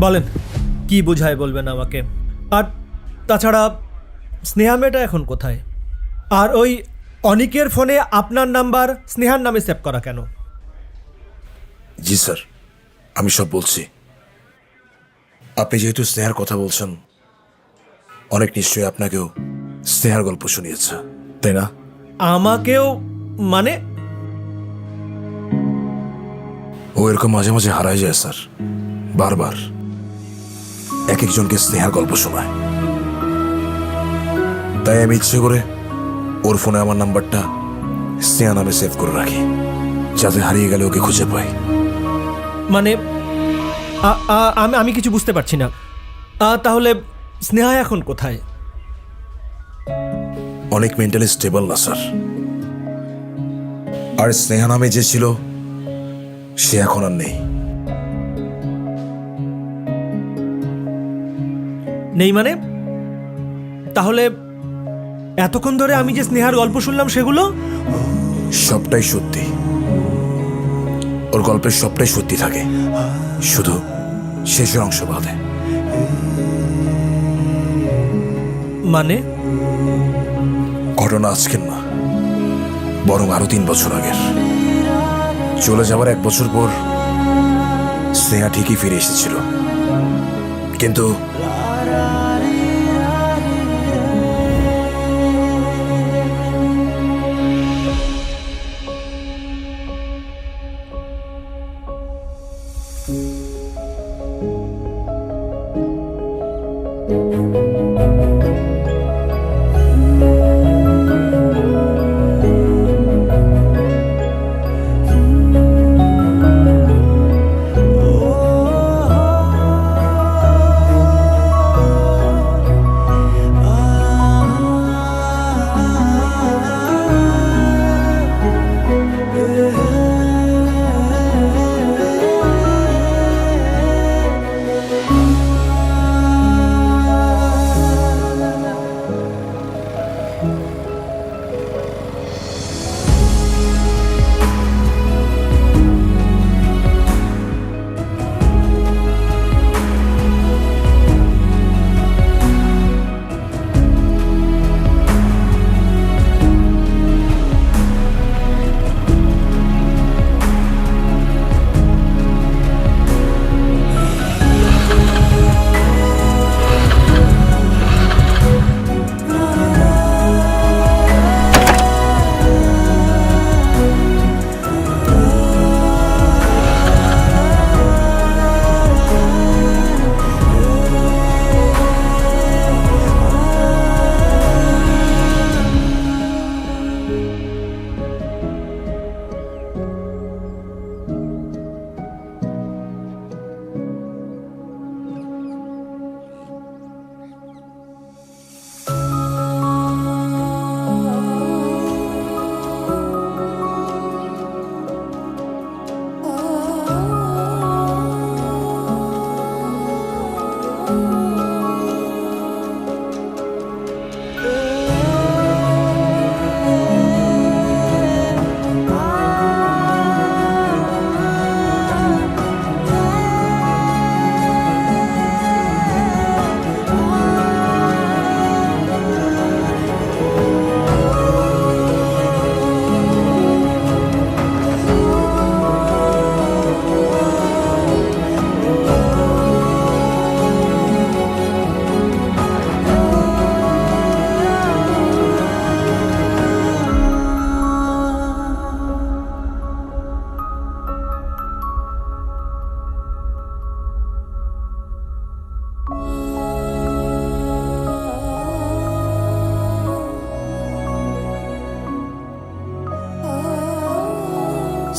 বলেন কি বুঝায় বলবেন আমাকে। আর তাছাড়া স্নেহা মেয়েটা এখন কোথায়? আর ওই অনিকের ফোনে আপনার নাম্বার স্নেহার নামে সেভ করা কেন? জি স্যার, আমি সব বলছি। আপনি যেহেতু স্নেহার কথা বলছেন, অনেক নিশ্চয়ই আপনাকেও স্নেহার গল্প শুনিয়েছে, তাই না? আমাকেও? মানে ও এরকম মাঝে মাঝে হারায় যায় স্যার, বারবার এক একজনকে স্নেহার গল্প শোনায়। তাই আমি ইচ্ছে করে ওর ফোনে আমার নাম্বারটা স্নেহা নামে সেভ করে রাখি, যাতে হারিয়ে গেলে ওকে খুঁজে পাই। মানে আমি কিছু বুঝতে পারছি না। তাহলে স্নেহা এখন কোথায়? অনেক মেন্টালি স্টেবল না স্যার। আর স্নেহা নামে যে ছিল সে এখন আর নেই। নেই মানে? তাহলে এতক্ষণ ধরে আমি যে স্নেহার গল্প শুনলাম সেগুলো সবটাই সত্যি। ওর গল্পের সবটাই সত্যি থাকে, শুধু শেষের অংশ বাদে। মানে? ঘটনা আজকের না, বরং আরো 3 বছর আগের। চলে যাওয়ার 1 বছর পর স্নেহা ঠিকই ফিরে এসেছিল, কিন্তু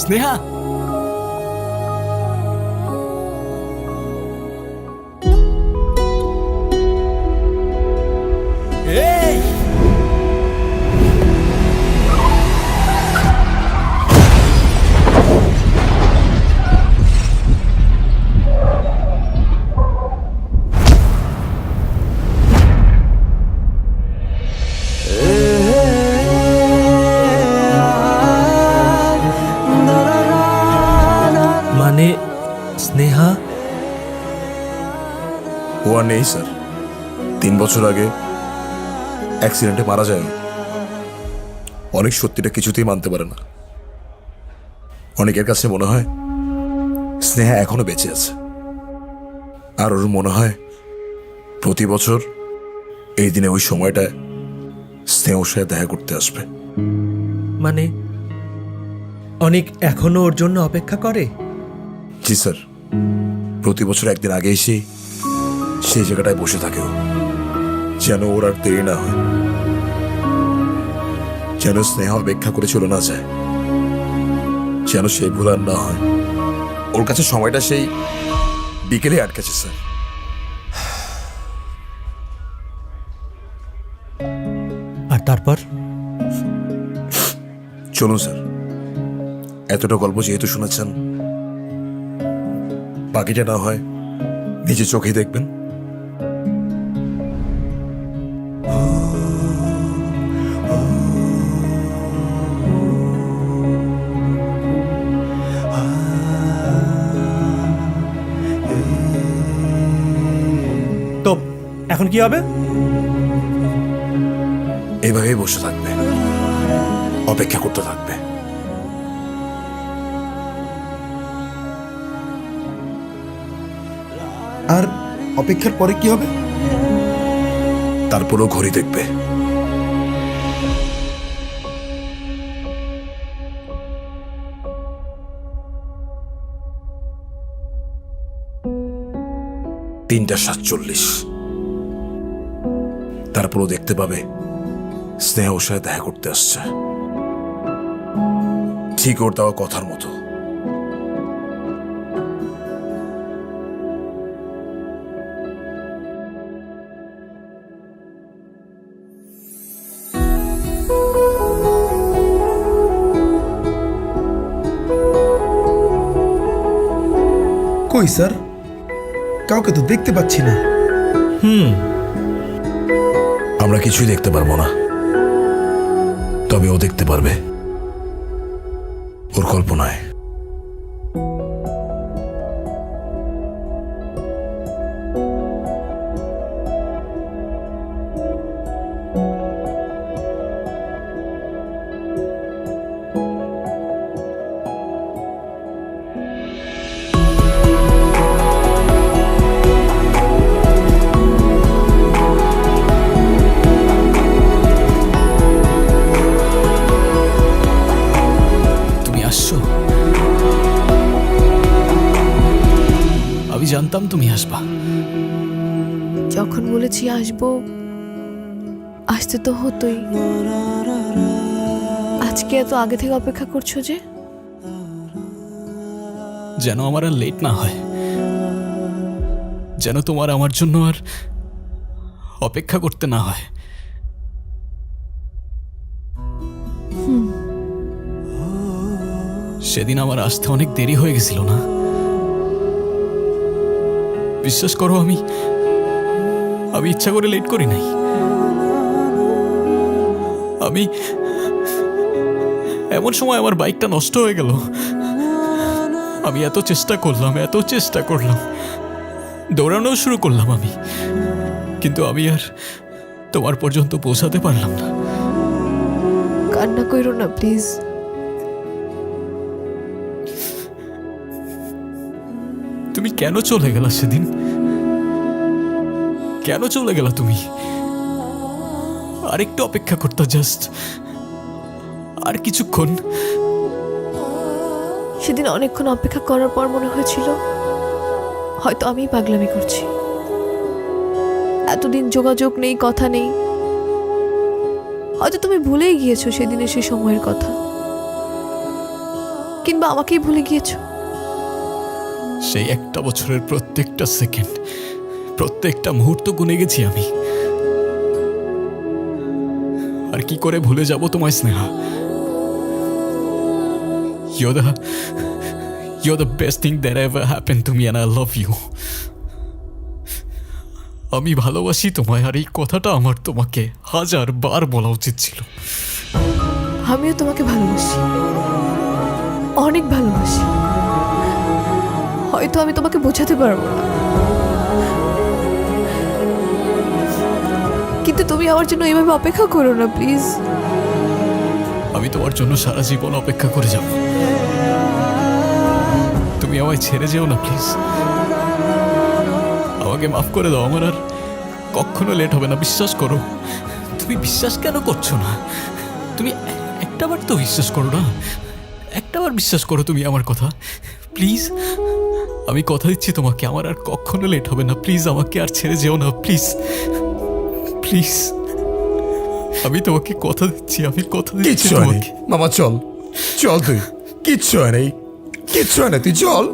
স্নেহা, এই মানে স্নেহা ও আর নেই স্যার। 3 বছর আগে অ্যাক্সিডেন্টে মারা যায়। অনেক সত্যিটা কিছুতেই মানতে পারে না। অনেকের কাছে মনে হয় স্নেহা এখনো বেঁচে আছে, আর ওর মনে হয় প্রতি বছর এই দিনে ওই সময়টায় স্নেহর সাথে দেখা করতে আসবে। মানে অনেক এখনো ওর জন্য অপেক্ষা করে? জি স্যার, প্রতি বছর একদিন আগে এসে সেই জায়গাটায় বসে থাকে ও, যেন ওর আর দেরি না হয়। যেন স্নেহ অপেক্ষা করে চলে না যায়, যেন সেই ভুল আর না হয়। ওর কাছে সময়টা সেই বিকেলে আটকেছে স্যার। আর তারপর চলুন স্যার, এতটা গল্প যেহেতু শুনেছেন, বাকিটা না হয় নিজে চোখেই দেখবেন। তো এখন কি হবে? এইভাবেই বসে থাকবে, অপেক্ষা করতে থাকবে। আর অপেক্ষার পরে কি হবে? তারপরও ঘড়ি দেখবে। তিনটা 47। তারপরও দেখতে পাবে স্নেহ ওর সাথে দেখা করতে আসছে, ঠিক ওর দেওয়া কথার মতো। কই স্যার, কাউকে তো দেখতে পাচ্ছি না। আমরা কিছুই দেখতে পারবো না, তবে ও দেখতে পারবে ওর কল্পনায়। আমি জানতাম তুমি আসবা। যখন বলেছি আসবো, আসতে তো হতোই। আজকে এত আগে থেকে অপেক্ষা করছো যে? যেন আমার আর লেট না হয়, যেন তোমার আমার জন্য আর অপেক্ষা করতে না হয়। সেদিন আমার আসতে অনেক দেরি হয়ে গেছিল না? বিশ্বাস করো, আমি ইচ্ছা করে লেট করি নাই। আমি এমন সময় আমার বাইকটা নষ্ট হয়ে গেল। আমি এত চেষ্টা করলাম, দৌড়ানো শুরু করলাম আমি, কিন্তু আমি আর তোমার পর্যন্ত পৌঁছাতে পারলাম না। কান্না কইরো না প্লিজ। তুমি কেন চলে গেলা সেদিন? কেন চলে গেলা তুমি? আরেকটু অপেক্ষা করতে, জাস্ট আর কিছুক্ষণ। সেদিন অনেকক্ষণ অপেক্ষা করার পর মনে হয়েছিল হয়তো আমি পাগলামি করছি। এতদিন যোগাযোগ নেই, কথা নেই, হয়তো তুমি ভুলেই গিয়েছো সেদিনের সেই সময়ের কথা, কিংবা আমাকেই ভুলে গিয়েছো। সেই একটা বছরের প্রত্যেকটা সেকেন্ড, প্রত্যেকটা মুহূর্ত গুনে গেছি আমি। আর কি করে ভুলে যাব তোমায় Sneha? You're the best thing that ever happened to me and I love you. আমি ভালোবাসি তোমায়, আর এই কথাটা আমার তোমাকে 1000 বার বলা উচিত ছিল। আমিও তোমাকে ভালোবাসি, অনেক ভালোবাসি। হয়তো আমি তোমাকে বোঝাতে পারবো না, কিন্তু তুমি আমার জন্য এইভাবে অপেক্ষা করো না প্লিজ। আমি তোমার জন্য সারা জীবন অপেক্ষা করে যাব। তুমি আমায় ছেড়ে যেও না প্লিজ। আমাকে মাফ করে দাও, আমার আর কখনো লেট হবে না, বিশ্বাস করো। তুমি বিশ্বাস কেন করছো না? তুমি একটাবার তো বিশ্বাস করো না, একটাবার বিশ্বাস করো তুমি আমার কথা প্লিজ। আমি কথা দিচ্ছি তোমাকে, আমার আর কখনো লেট হবে না। প্লিজ আমাকে আর ছেড়ে যেও না, প্লিজ প্লিজ। আমি তোমাকে কথা দিচ্ছি, আমি কথা দিচ্ছি কিচ্ছু হয় নাই তোমাকে। মামা চল, চল তুই, কিচ্ছু হয় নাই, কিচ্ছু হয় না, তুই চল।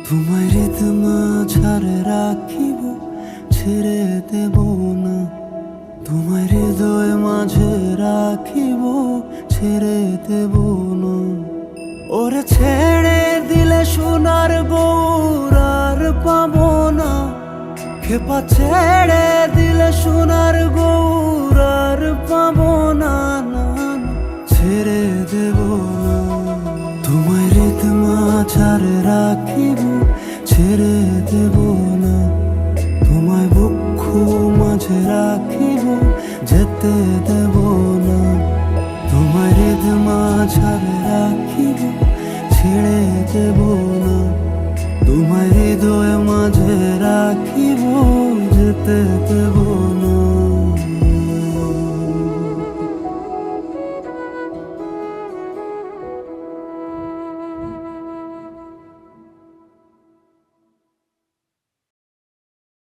তোমায় রিদমা ছাড়ে রাখিব, ছেড়ে দেব না। তোমায় হৃদয় মাঝে রাখিব, ছেড়ে দেব না। ওরে ছেড়ে দিলে সোনার গৌর আর পাবো না। খেপা ছেড়ে দিলে সোনার গৌর আর পাবো না, না, না, ছেড়ে দেব না। তোমায় রিদমা ছাড়ে রাখিব, ছেড়ে দেব না। তোমায় বক্ষ মাঝে রাখিব, যেতে দেব না। তোমায় রিদমা ছাড়ে রাখিব, ছেড়ে দেব না। তোমায় হৃদয় মাঝে রাখিব, যেতে দেব না।